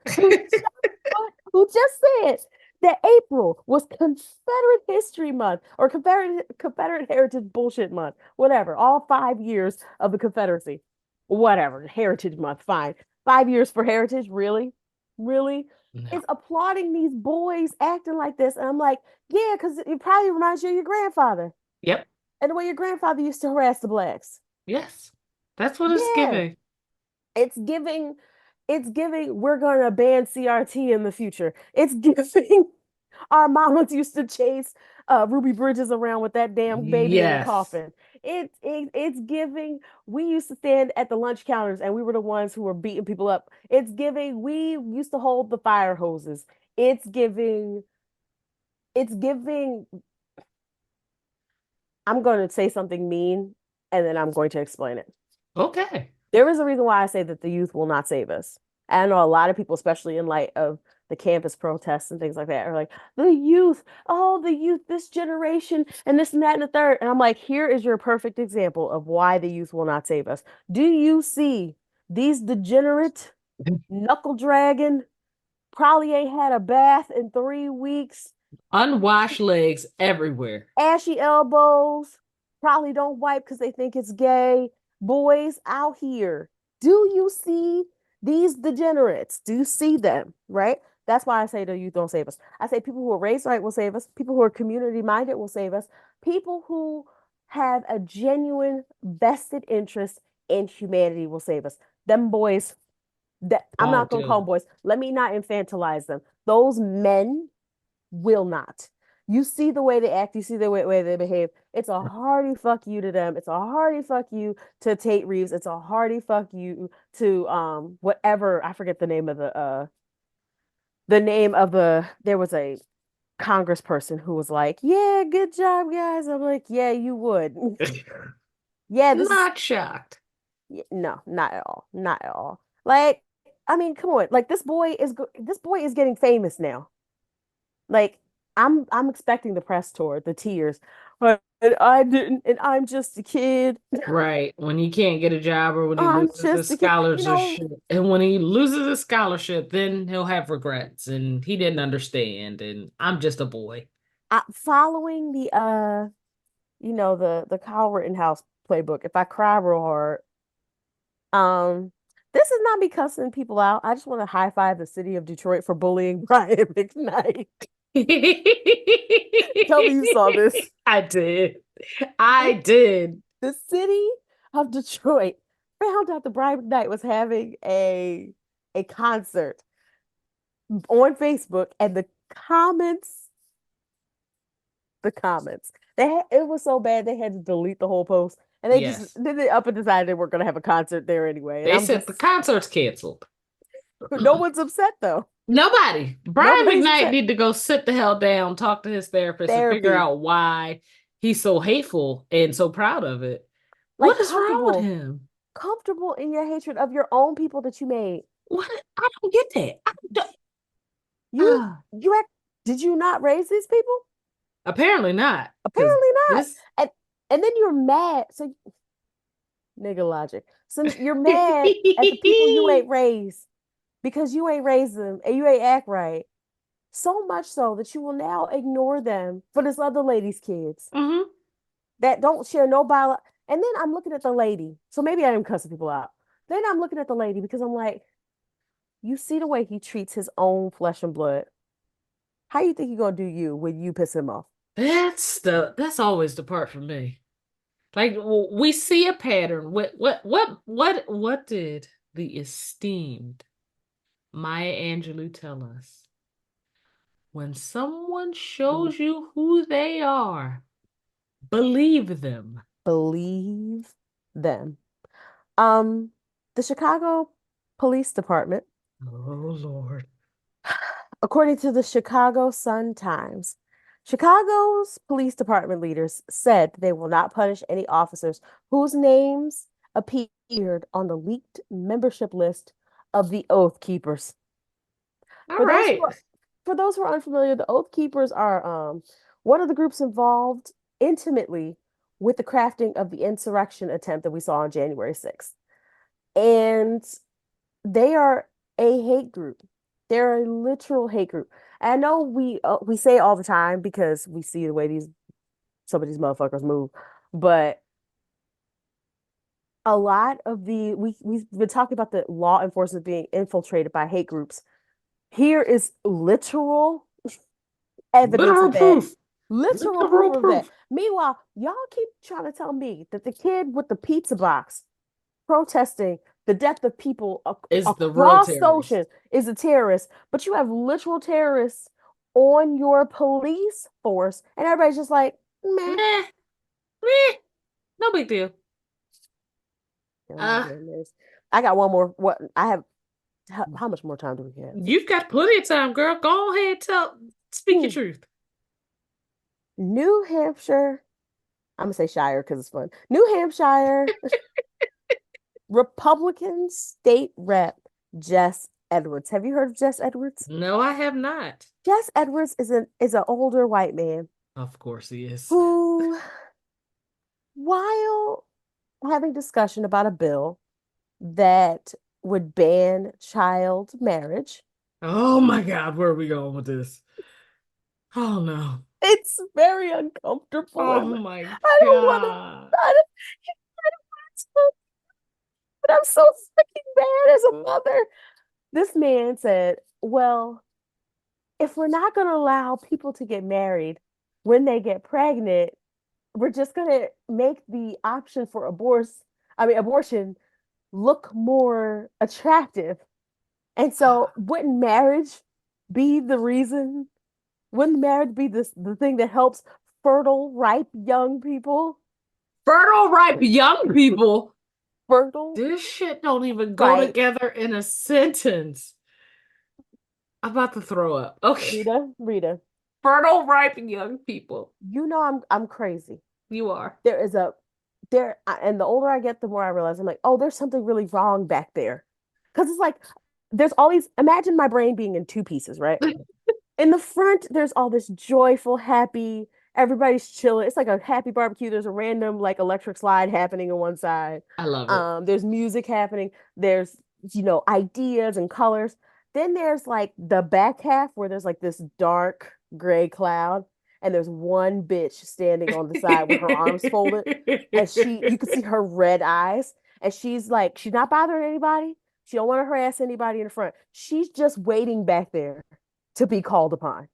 who just said that April was Confederate History Month or Confederate Heritage bullshit month, whatever. All 5 years of the Confederacy, whatever. Heritage Month, fine. 5 years for heritage, really, really. No. Is applauding these boys acting like this, and I'm like, yeah, because it probably reminds you of your grandfather Yep. and the way your grandfather used to harass the blacks. Yes. That's what it's Yeah, giving. it's giving it's giving we're gonna ban CRT in the future. It's giving our mamas used to chase Ruby Bridges around with that damn baby in the Yes. coffin. It's giving we used to stand at the lunch counters and we were the ones who were beating people up. It's giving we used to hold the fire hoses. It's giving it's giving I'm going to say something mean and then I'm going to explain it. Okay. There is a reason why I say that the youth will not save us. I know a lot of people, especially in light of the campus protests and things like that, are like, the youth, oh, the youth, this generation, and this and that and the third. And I'm like, here is your perfect example of why the youth will not save us. Do you see these degenerate, knuckle dragging, probably ain't had a bath in 3 weeks, Unwashed legs everywhere. ashy elbows, probably don't wipe because they think it's gay. Boys out here, do you see these degenerates? Do you see them? Right? That's why I say the youth don't save us. I say people who are raised right will save us. People who are community minded will save us. People who have a genuine vested interest in humanity will save us. Them boys, that I'm not Won't gonna call do. them boys. Let me not infantilize them. Those men will not. You see the way they act, you see the way they behave. It's a hearty fuck you to them. It's a hearty fuck you to Tate Reeves. It's a hearty fuck you to whatever, I forget the name of there was a congressperson who was like, "Yeah, good job, guys." I'm like, "Yeah, you would." Yeah, this is Not shocked. no, not at all. Not at all. Like, I mean, come on. Like this boy is getting famous now. Like I'm expecting the press tour, the tears. But I didn't, and I'm just a kid. Right. When he can't get a job or when he I'm loses his just a kid. scholarship. And when he loses his scholarship, then he'll have regrets. And he didn't understand. And I'm just a boy. Following the Kyle Rittenhouse playbook. If I cry real hard, this is not me cussing people out. I just want to high five the city of Detroit for bullying Brian McKnight. Tell me you saw this. I did. I did. The city of Detroit found out the Brain McKnight was having a concert on Facebook, and comments, the comments, it was so bad they had to delete the whole post, and Yes. they up and decided they weren't going to have a concert there anyway. And They I'm said the just, concert's canceled. no one's upset though. Nobody. Brian Nobody's McKnight upset. need to go sit the hell down, talk to his therapist, and figure Therapy, out why he's so hateful and so proud of it. like What is wrong with him? comfortable in your hatred of your own people that you made. What? I don't get that. You act, did you not raise these people? Apparently not, because Apparently not. this. And then you're mad. So nigga logic. So you're mad at the people you ain't raised because you ain't raised them and you ain't act right. So much so that you will now ignore them for this other lady's kids Mhm. that don't share no bio. And then I'm looking at the lady. So maybe I am cussing people out. Then I'm looking at the lady because I'm like, you see the way he treats his own flesh and blood. How you think he gonna do you when you piss him off? That's always the part for me. Like we see a pattern. What did the esteemed Maya Angelou tell us? When someone shows you who they are, believe them. Believe them. Um, the Chicago Police Department, Oh Lord. according to the Chicago Sun-Times, Chicago's police department leaders said they will not punish any officers whose names appeared on the leaked membership list of the Oath Keepers. All For those who right. are for those who are unfamiliar, the Oath Keepers are one of the groups involved intimately with the crafting of the insurrection attempt that we saw on January 6th. And they are a hate group. They're a literal hate group. I know we say it all the time because we see the way some of these motherfuckers move, but a lot of we've been talking about the law enforcement being infiltrated by hate groups. Here is literal evidence Literal of that. proof. Literal proof Literal of that. proof Meanwhile, y'all keep trying to tell me that the kid with the pizza box protesting the death of people is the real across the terrorist. ocean is a terrorist, but you have literal terrorists on your police force, and everybody's just like, meh. Meh, meh, no big deal. Oh my Uh, goodness. I got one more. What I have, how much more time do we have? you've got plenty of time, girl. Go ahead, speak your Hmm. truth. New Hampshire, I'm gonna say Shire because it's fun. New Hampshire Republican state rep Jess Edwards. Have you heard of Jess Edwards? No, I have not. Jess Edwards is an older white man Of course he is. who, while having discussion about a bill that would ban child marriage, Oh my God, where are we going with this? Oh no. it's very uncomfortable. Oh And my I don't want to, God. I don't want to, but I'm so freaking bad as a mother. This man said, well, if we're not going to allow people to get married when they get pregnant, we're just going to make the option for abortion look more attractive. And so wouldn't marriage be the reason? Wouldn't marriage be the thing that helps fertile, ripe young people? Fertile, ripe young people. Fertile, This shit don't even go right? together in a sentence. I'm about to throw up. Okay. Rita, Fertile, ripe young people. you know I'm crazy. You are. There is a and the older I get, the more I realize I'm like, oh, there's something really wrong back there. Because it's like there's always imagine my brain being in two pieces, right? In the front, there's all this joyful, happy, everybody's chilling. It's like a happy barbecue. There's a random like electric slide happening on one side. I love it. There's music happening. There's, ideas and colors. Then there's like the back half where there's like this dark gray cloud, and there's one bitch standing on the side with her arms folded, and you can see her red eyes, and she's not bothering anybody. She don't want to harass anybody in the front. She's just waiting back there to be called upon.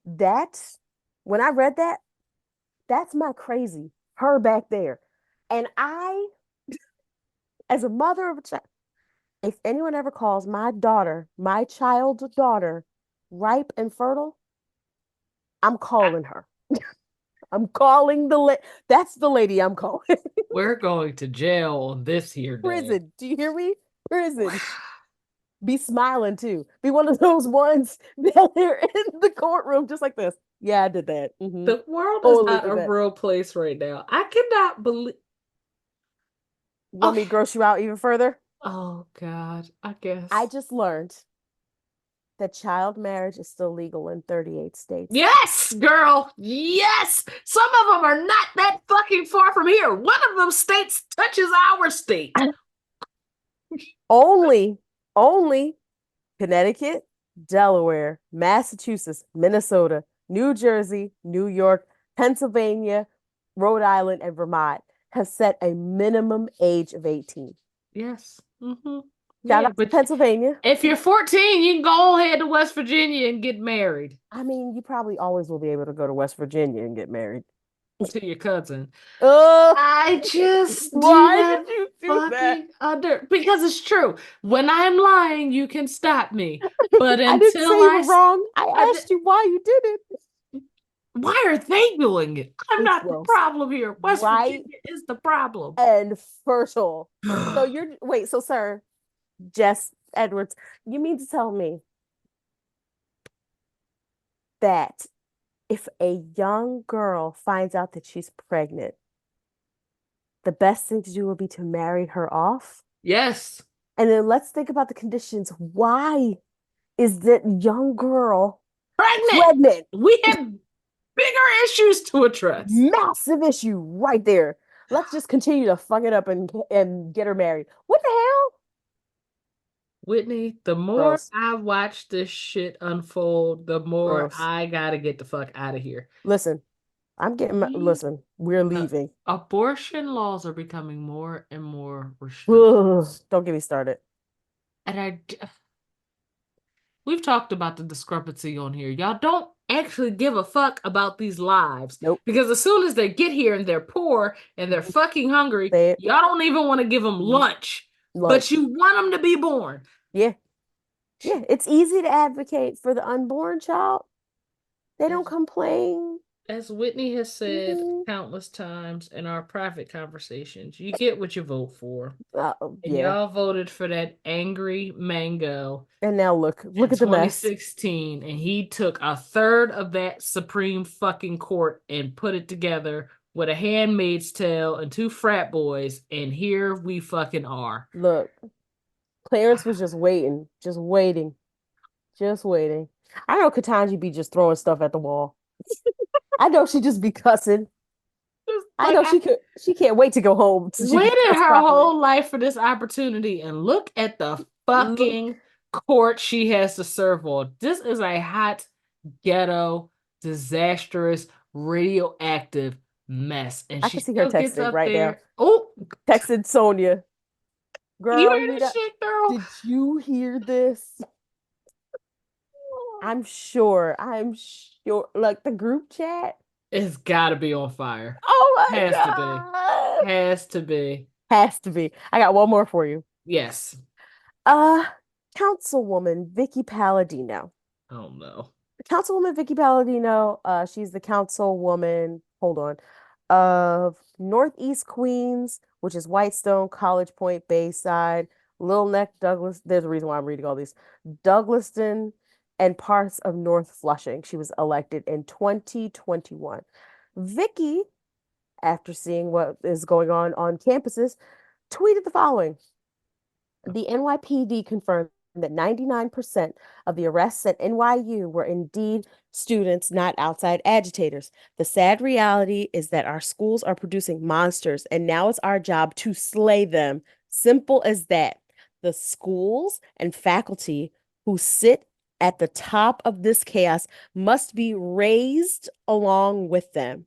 That's when I read that, that's my crazy. her back there. And I, as a mother of a child, if anyone ever calls my daughter, my child's daughter, ripe and fertile, I'm calling her. I'm calling that's the lady I'm calling. We're going to jail on this here day. Prison. Do you hear me? Prison. Be smiling too. Be one of those ones that they're in the courtroom just like this. Yeah, I did that. The world is Totally not did a that. real place right now. I cannot believe. Want Oh, me to gross you out even further? oh God, I I guess. just learned that child marriage is still legal in 38 states. Yes, girl. Yes. Some of them are not that fucking far from here. One of them states touches our state. Only, only Connecticut, Delaware, Massachusetts, Minnesota, New Jersey, New York, Pennsylvania, Rhode Island, and Vermont have set a minimum age of 18. Yes. Shout Yeah, out to but Pennsylvania. if you're 14, you can go ahead to West Virginia and get married I mean, you probably always will be able to go to West Virginia and get married. to your cousin. Oh, I just do why did not you do that? fucking under because it's true. When I'm lying, you can stop me. But I didn't say until you were wrong. I I asked you why you did it. why are they doing it? I'm It's not the gross. problem here. West Right Virginia is the problem. and fertile. So you're, wait, so sir, Jess Edwards, you mean to tell me that if a young girl finds out that she's pregnant, the best thing to do would be to marry her off? Yes, And then let's think about the conditions. Why is that young girl pregnant. pregnant? We have bigger issues to address. Massive issue right there. Let's just continue to fuck it up and get her married. What the hell? Whitney, the more Gross. I watch this shit unfold, the more Gross. I gotta get the fuck out of here. Listen, I'm getting my, We, listen, we're the leaving. abortion laws are becoming more and more restrictive. Ugh, don't get me started. And we've talked about the discrepancy on here. Y'all don't actually give a fuck about these lives Nope. because as soon as they get here and they're poor and they're fucking hungry, Say it. y'all don't even want to give them lunch, but Lunch. you want them to be born. Yeah. Yeah. It's easy to advocate for the unborn child. They don't As, complain. as Whitney has said Mhm. countless times in our private conversations, you get what you vote for. And Yeah. y'all voted for that angry mango And now in look at the mess. 2016, and he took a third of that Supreme fucking court and put it together with a handmaid's tale and two frat boys, and here we fucking are. Look, Clarence was just waiting, just waiting, just waiting. I know Katanji be just throwing stuff at the wall. I know she just be cussing. Just I like know I she can't wait to go home so she can waited cuss her properly. whole life for this opportunity, and look at the Look, fucking court she has to serve on. This is a hot, ghetto, disastrous, radioactive mess, and I she can see her still gets texting up right now. there. Oh, Texting Sonia. you Girl, hear this Rita, shit, girl? did you hear this? I'm sure, like the group chat. It's got to be on fire. Oh my Has to be. God. Has to be. Has to be. I got one more for you. Yes. Uh, Councilwoman Vicky Palladino. Oh no. Councilwoman Vicky Palladino, she's the councilwoman, hold on, of Northeast Queens, which is Whitestone, College Point, Bayside, Little Neck, Douglas. There's a reason why I'm reading all these. Douglaston and parts of North Flushing. She was elected in 2021. Vicky, after seeing what is going on campuses, tweeted the following. The NYPD confirmed that 99% of the arrests at NYU were indeed students, not outside agitators. The sad reality is that our schools are producing monsters, and now it's our job to slay them. Simple as that. The schools and faculty who sit at the top of this chaos must be raised along with them.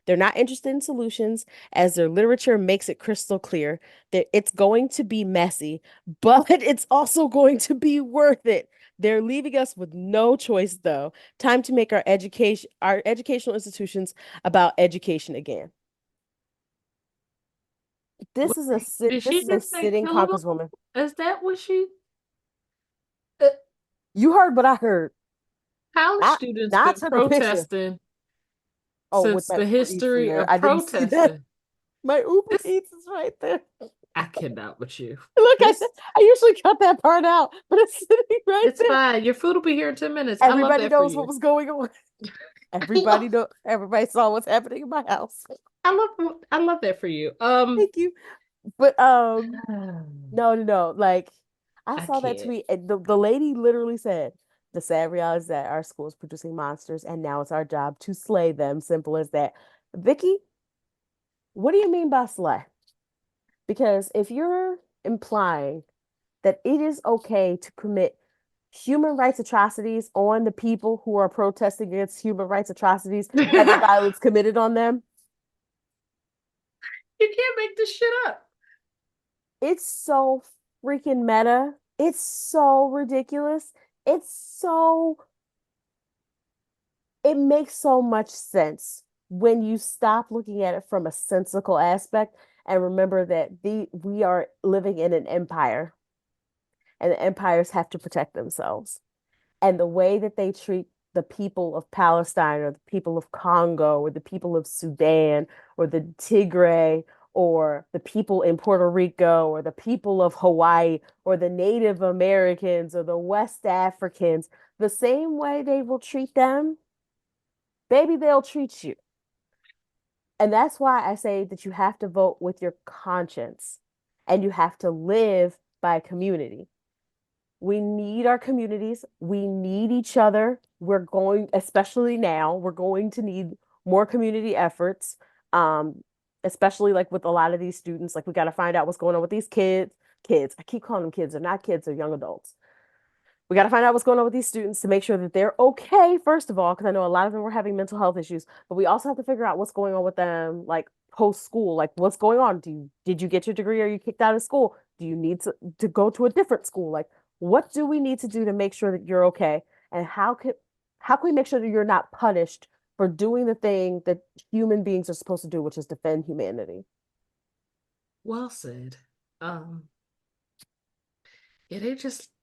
They're not interested in solutions, as their literature makes it crystal clear that it's going to be messy, but it's also going to be worth it. They're leaving us with no choice, though. Time to make our educational institutions about education again. What, did This she is a just say sitting killable? congresswoman. Is that what she? Uh, You heard what I heard. college Not students not been took a picture. protesting Oh, with since that the Uber Eats in history there. of I didn't see that. protesting. My Uber This Eats is right there. I cannot with you. Look, This I usually cut that part out, but it's sitting right it's there. fine. Your food will be here in 10 minutes. I love Everybody that for knows what you. was going on. I love Everybody saw what's happening in my house. I love that for you. Thank you. But no. Like I I saw that can't. tweet and the lady literally said, the sad reality is that our school is producing monsters and now it's our job to slay them. Simple as that. Vicky, what do you mean by slay? Because if you're implying that it is okay to commit human rights atrocities on the people who are protesting against human rights atrocities and the You violence committed on them, can't make this shit up. it's so freaking meta. It's so ridiculous. It's so, it makes so much sense when you stop looking at it from a sensical aspect and remember that we are living in an empire and the empires have to protect themselves. And the way that they treat the people of Palestine or the people of Congo or the people of Sudan or the Tigray or the people in Puerto Rico or the people of Hawaii or the Native Americans or the West Africans, the same way they will treat them, baby, they'll treat you. And that's why I say that you have to vote with your conscience and you have to live by community. We need our communities. We need each other. We're going, especially now, we're going to need more community efforts. Um, Especially like with a lot of these students, like we got to find out what's going on with these kids. Kids, I keep calling them kids. They're not kids, they're young adults. We got to find out what's going on with these students to make sure that they're okay, first of all, because I know a lot of them were having mental health issues, but we also have to figure out what's going on with them, like post school, like what's going on. Did you get your degree? Are you kicked out of school? Do you need to go to a different school? Like, what do we need to do to make sure that you're okay? And how can we make sure that you're not punished for doing the thing that human beings are supposed to do, which is defend humanity? Well said. Um, yeah,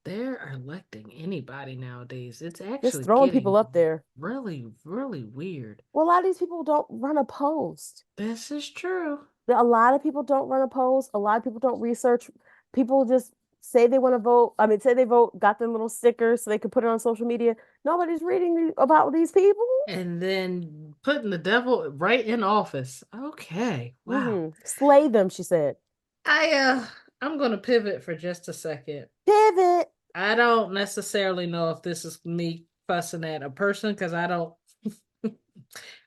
they're electing anybody nowadays. It's Just actually throwing people getting up there. really, really weird. Well, a lot of these people don't run opposed. This is true. A lot of people don't run a polls. A lot of people don't research. People just say they want to vote. I mean, say they vote, got their little stickers so they could put it on social media. Nobody's reading about these people. And then putting the devil right in office. Okay. Wow. Slay them, she said. I I'm gonna pivot for just a second. Pivot. I don't necessarily know if this is me fussing at a person because I don't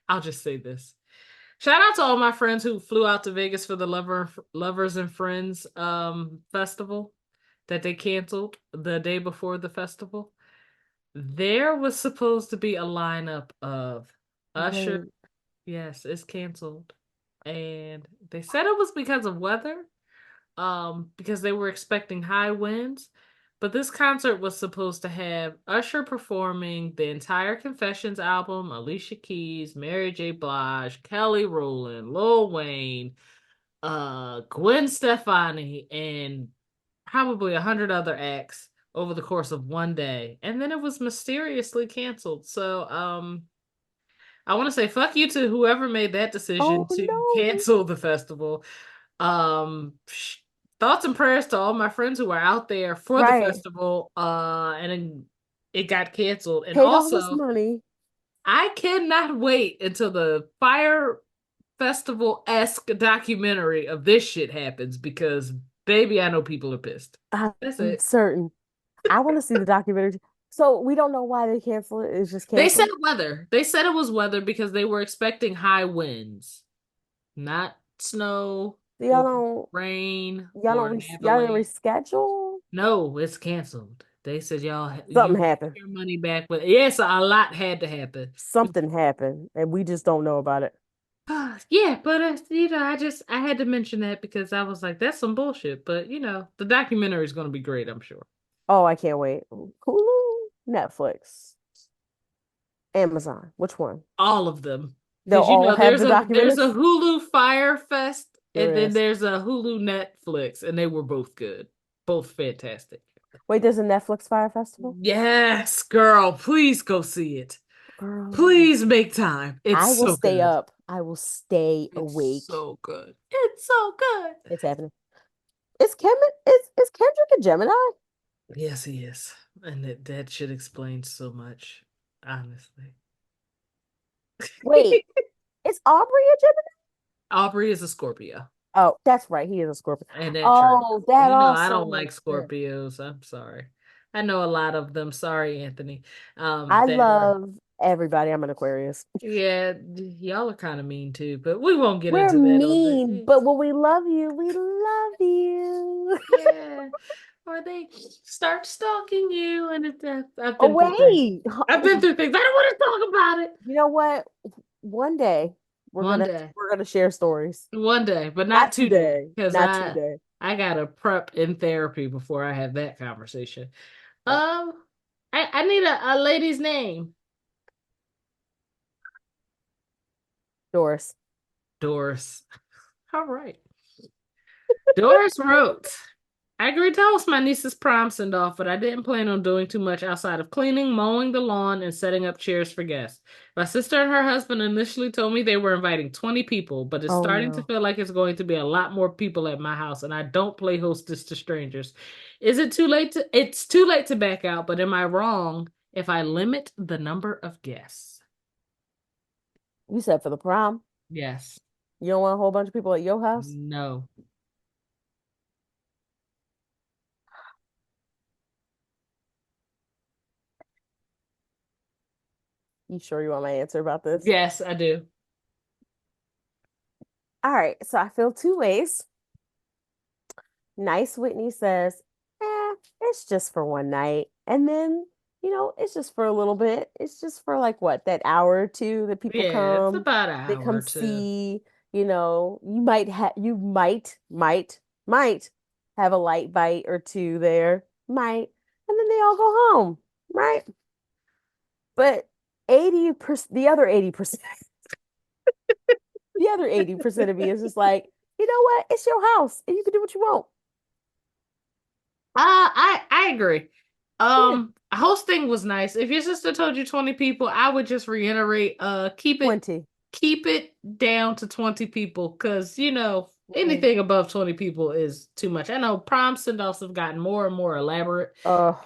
I'll just say this. Shout out to all my friends who flew out to Vegas for the Lovers and Friends festival that they canceled the day before the festival. There was supposed to be a lineup of Usher. Wait. Yes, it's canceled. And they said it was because of weather, because they were expecting high winds. But this concert was supposed to have Usher performing the entire Confessions album, Alicia Keys, Mary J. Blige, Kelly Rowland, Lil Wayne, Gwen Stefani, and probably 100 other acts over the course of one day. And then it was mysteriously canceled. So, I want to say fuck you to whoever made that Oh decision to no. cancel the festival. Um, Thoughts and prayers to all my friends who were out there for the Right. festival. And then it got canceled. And Paid all this also, money. I cannot wait until the Fire Festival-esque documentary of this shit happens because baby, I know people are pissed. That's I'm it. certain. I want to see the documentary. So we don't know why they canceled it. It's just They said canceled. weather. They said it was weather because they were expecting high winds, not snow Y'all or don't rain y'all or don't an y'all didn't avalanche. reschedule? No, it's canceled. They said y'all you Something happened. your money back, but yes, a lot had to happen. Something happened and we just don't know about it. Yeah, but I had to mention that because I was like, that's some bullshit. But the documentary is going to be great, I'm sure. Oh, I can't wait. Hulu, Netflix, Amazon. Which one? All of them, They'll because all have there's the a documentaries. Hulu Fire Fest And There then is. there's a Hulu Netflix, and they were both good, both fantastic. Wait, there's a Netflix Fire Festival? Yes, girl, please go see it. Girl, Please make time. It's I will so stay good. up. I will stay It's awake. so good. It's so good. It's happening. Is Kendrick a Gemini? Yes, he is. And that should explain so much, honestly. Wait, is Aubrey a Gemini? Aubrey is a Scorpio. Oh, that's right. He is a Scorpio. And that tracks. Oh, that I also don't like makes sense. Scorpios. I'm sorry. I know a lot of them. Sorry, Anthony. I That are love everybody. I'm an Aquarius. yeah, y'all are kind of mean too, but we won't get We're into that on mean, the but when we love you, we love you. yeah. Or they start stalking you, and I've Oh, been through things. wait. I've been through things. I don't want to talk about it. You know what? One day One day, we're gonna share stories. one day, but not Not today, today. because Not today. I gotta prep in therapy before I have that conversation. Uh, Um, I need a lady's name. Doris. Doris. All right. Doris wrote, I agreed to host my niece's prom send off, but I didn't plan on doing too much outside of cleaning, mowing the lawn, and setting up chairs for guests. My sister and her husband initially told me they were inviting 20 people, but it's Oh starting to no. feel like it's going to be a lot more people at my house, and I don't play hostess to strangers. Is it too late to? It's too late to back out, but am I wrong if I limit the number of guests? You said for the prom. Yes. You don't want a whole bunch of people at your house? No. You sure you want my answer about this? Yes, I do. All right, so I feel two ways. Nice Whitney says, it's just for one night. And then, it's just for a little bit. It's just for like what, that hour or two that people Yeah, it's come, about an they hour come or two. see, you might have a light bite or two there. Might. And then they all go home, right? But 80%, the other 80% of me is just like, you know what? It's your house and you can do what you want. I agree. Yeah, Hosting was nice. If your sister told you 20 people, I would just reiterate, plenty. keep it down to 20 people because Mm-mm. anything above 20 people is too much. I know prom send-offs have gotten more and more elaborate. Oh,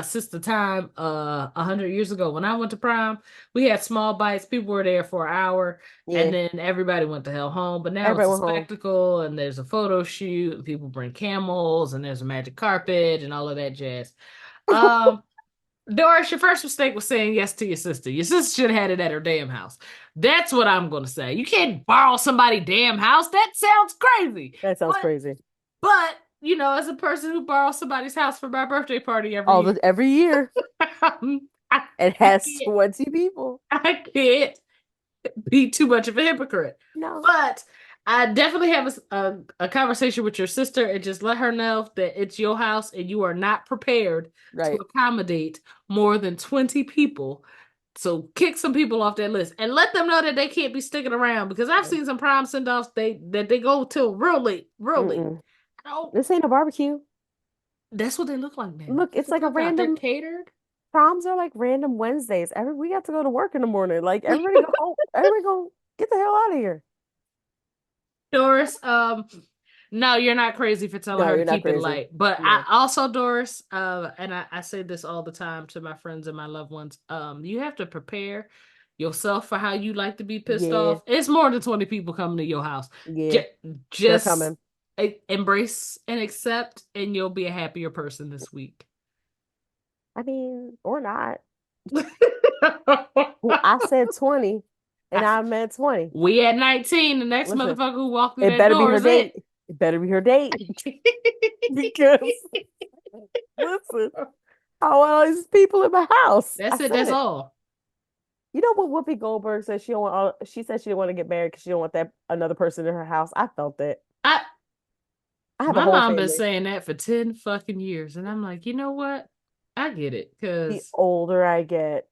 Since the time 100 years ago when I went to prom, we had small bites. People were there for an hour, and yeah. then everybody went to hell home. But now it's Everybody a went home. spectacle, and there's a photo shoot, and people bring camels, and there's a magic carpet, and all of that jazz. Um, Doris, your first mistake was saying yes to your sister. Your sister should have had it at her damn house. That's what I'm gonna say. You can't borrow somebody's damn house. That sounds crazy. That sounds But crazy. but as a person who borrows somebody's house for my birthday party every All year, the every year I, it I has can't 20 people. I can't be too much of a hypocrite. No. But I definitely have a conversation with your sister and just let her know that it's your house and you are not prepared to Right. accommodate more than 20 people. So kick some people off that list and let them know that they can't be sticking around because I've seen some prom send-offs they go till real late, real late. Mm-mm. Oh, This ain't a barbecue. that's what they look like now. Look, That's it's what like a comes out. They're random catered. proms are like random Wednesdays. We got to go to work in the morning. Like everybody go home. Everybody go get the hell out of here. Doris, no, you're not crazy for telling No, her to you're not keep it crazy. light. But I No. also, Doris, and I say this all the time to my friends and my loved ones, you have to prepare yourself for how you like to be pissed Yeah. off. It's more than 20 people coming to your house. Yeah. J- They're just coming. embrace and accept, and you'll be a happier person this week. I mean, or not. Well, I said 20 and I meant 20. We at 19. The next Listen, motherfucker who walked through it that better be door her is it. date. It better be her date because listen, I want all these people in my house. I That's it. said That's it. all. You know what Whoopi Goldberg said she don't want she said she didn't want to get married because she don't want that another person in her house. I felt that. I I have a My whole mom been family. saying that for 10 fucking years, and I'm like, you know what? I get it, The because older I get,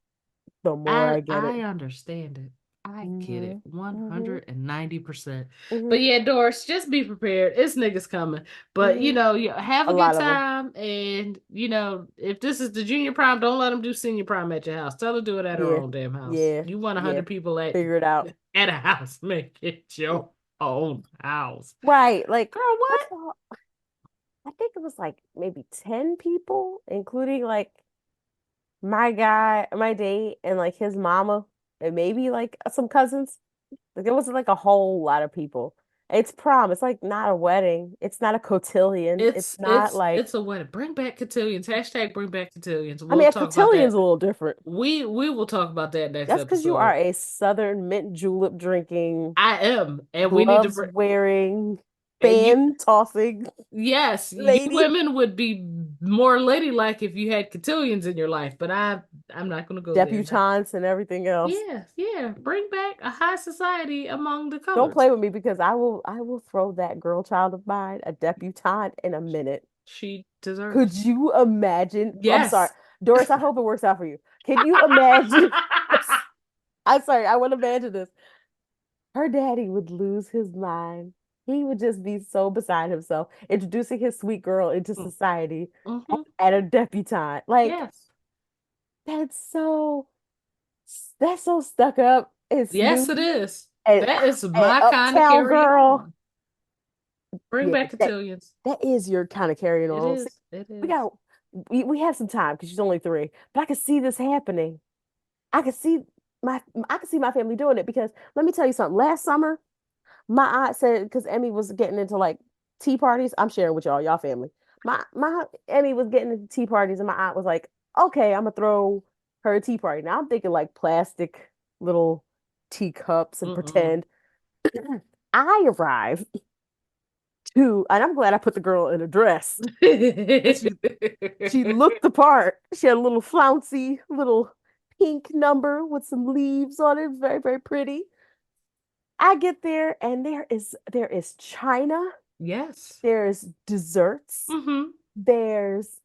the more I get it. I understand it. I get Mm-hmm. it Mm-hmm. 190%. Mm-hmm. But yeah, Doris, just be prepared. It's niggas coming. But Mm-hmm. you have A a good lot of them. time. And if this is the junior prom, don't let them do senior prom at your house. Tell her to do it at her Yeah. own damn house. Yeah. You want Yeah. 100 people at Figure it out. at a house. Make it your own house. Right. Like, Girl, what's what? the I think it was like maybe 10 people, including like my guy, my date, and like his mama, and maybe like some cousins. Like it wasn't like a whole lot of people. It's prom. It's like not a wedding. It's not a cotillion. It's It's not it's like it's a wedding. Bring back cotillions. Hashtag bring back cotillions. I We'll mean a talk about cotillion's that. a little different. We will talk about that next Just because you are episode. a Southern mint julep drinking, I am, and we need to gloves bring. wearing, And you, fan tossing yes, you lady, women would be more ladylike if you had cotillions in your life, but I'm not going to go there now. debutantes and everything else. Yeah, yeah, bring back a high society among the Don't colors. play with me because I will throw that girl child of mine a debutante in a minute. She deserves Could it. you imagine? I'm sorry, Yes. Doris. I hope it works out for you. Can you imagine? I'm sorry. I want to imagine this. Her daddy would lose his mind. He would just be so beside himself, introducing his sweet girl into society Mm-hmm. at a debutante. Like Yes. that's so that's so stuck up and Yes, it snooty is. and, That is and my kind of uptown carry girl. on. Bring Yeah, back that cotillions. that is your kind of carrying It on. See, is. It we is. got we have some time because she's only 3, but I can see this happening. I can see I can see my family doing it because let me tell you something. Last summer, my aunt said because Emmy was getting into like tea parties. I'm sharing with y'all family. My Emmy was getting into tea parties, and my aunt was like, "Okay, I'm gonna throw her a tea party." Now I'm thinking like plastic little teacups and Mm-mm. pretend. I arrive and I'm glad I put the girl in a dress because she looked the part. She had a little flouncy little pink number with some leaves on it, very very pretty. I get there and there is china, Yes. there's desserts, Mm-hmm. there's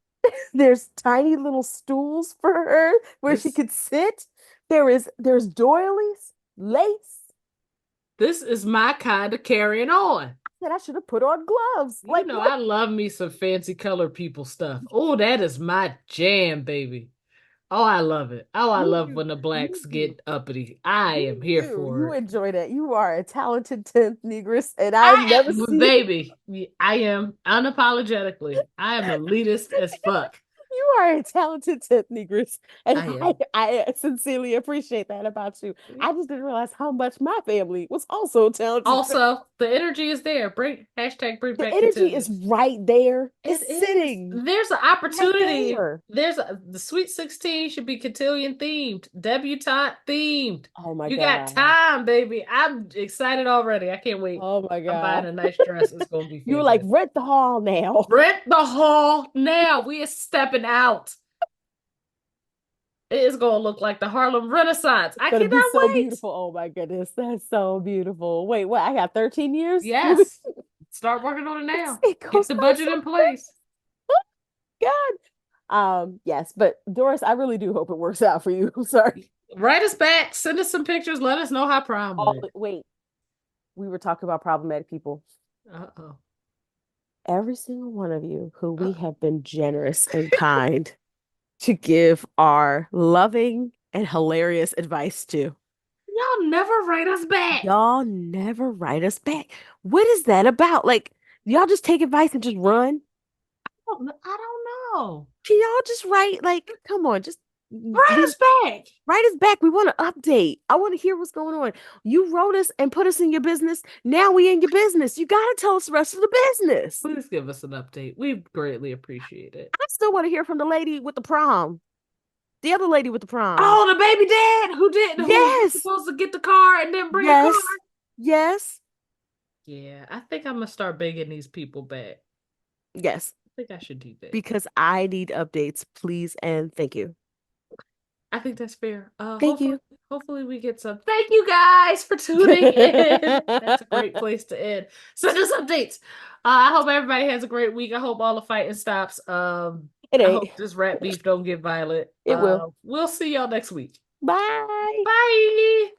there's tiny little stools for her where she This could sit. There's doilies, lace. this is my kind of carrying on. That I should have put on gloves. You Like know, what? I love me some fancy color people stuff. Oh, that is my jam, baby. Oh, I love it. Oh, I You love do. when the You blacks do. get uppity. I am You here do. for You it. enjoy that. You are a talented 10th Negress, and I've I never am, seen baby. I am unapologetically. I am elitist as fuck. you are a talented 10th Negress, and I I, am. I sincerely appreciate that about you. I just didn't realize how much my family was also talented. Also, the energy is there. Bring The back energy is cotillions. right there. It It's is. sitting There's an right opportunity. there. The Sweet 16 should be cotillion themed, debutante themed. Oh my You got God. time, baby. I'm excited already. I can't wait. Oh my I'm buying God. a nice dress. It's gonna be You were like, fantastic. rent the hall now. Rent the hall now. We are stepping out. It is gonna look like the Harlem Renaissance. It's I gonna be cannot so wait. beautiful. Oh my goodness. That's so beautiful. Wait, what? I got 13 years? Yes. Start working on it now. It Get goes the by budget so in quick. place. God. Yes, but Doris, I really do hope it works out for you. I'm sorry. Write us back. Send us some pictures. Let us know how prom All, went. wait, we were talking about problematic people. Uh-oh. Every single one of you who we Uh-oh. have been generous and kind to give our loving and hilarious advice to. Y'all never write us back. Y'all never write us back. What is that about? Like, y'all just take advice and just run? I don't know. Can y'all just write? Like, come on, just Write we us back. write us back. We want to update. I want to hear what's going on. You wrote us and put us in your business. Now we in your business. You got to tell us the rest of the business. Please give us an update. We greatly appreciate it. I still want to hear from the lady with the prom. The other lady with the prom. Oh, the baby dad who was Yes. supposed to get the car and then bring a car. Yes. Yes. Yeah, I think I'm gonna start begging these people back. Yes. I think I should do that. Because I need updates, please and thank you. I think that's fair. Thank you. Hopefully we get some. Thank you guys for tuning in. That's a great place to end. Send us updates. I hope everybody has a great week. I hope all the fighting stops. It I ain't. hope this rat beef don't get violent. It will. We'll see y'all next week. Bye. Bye.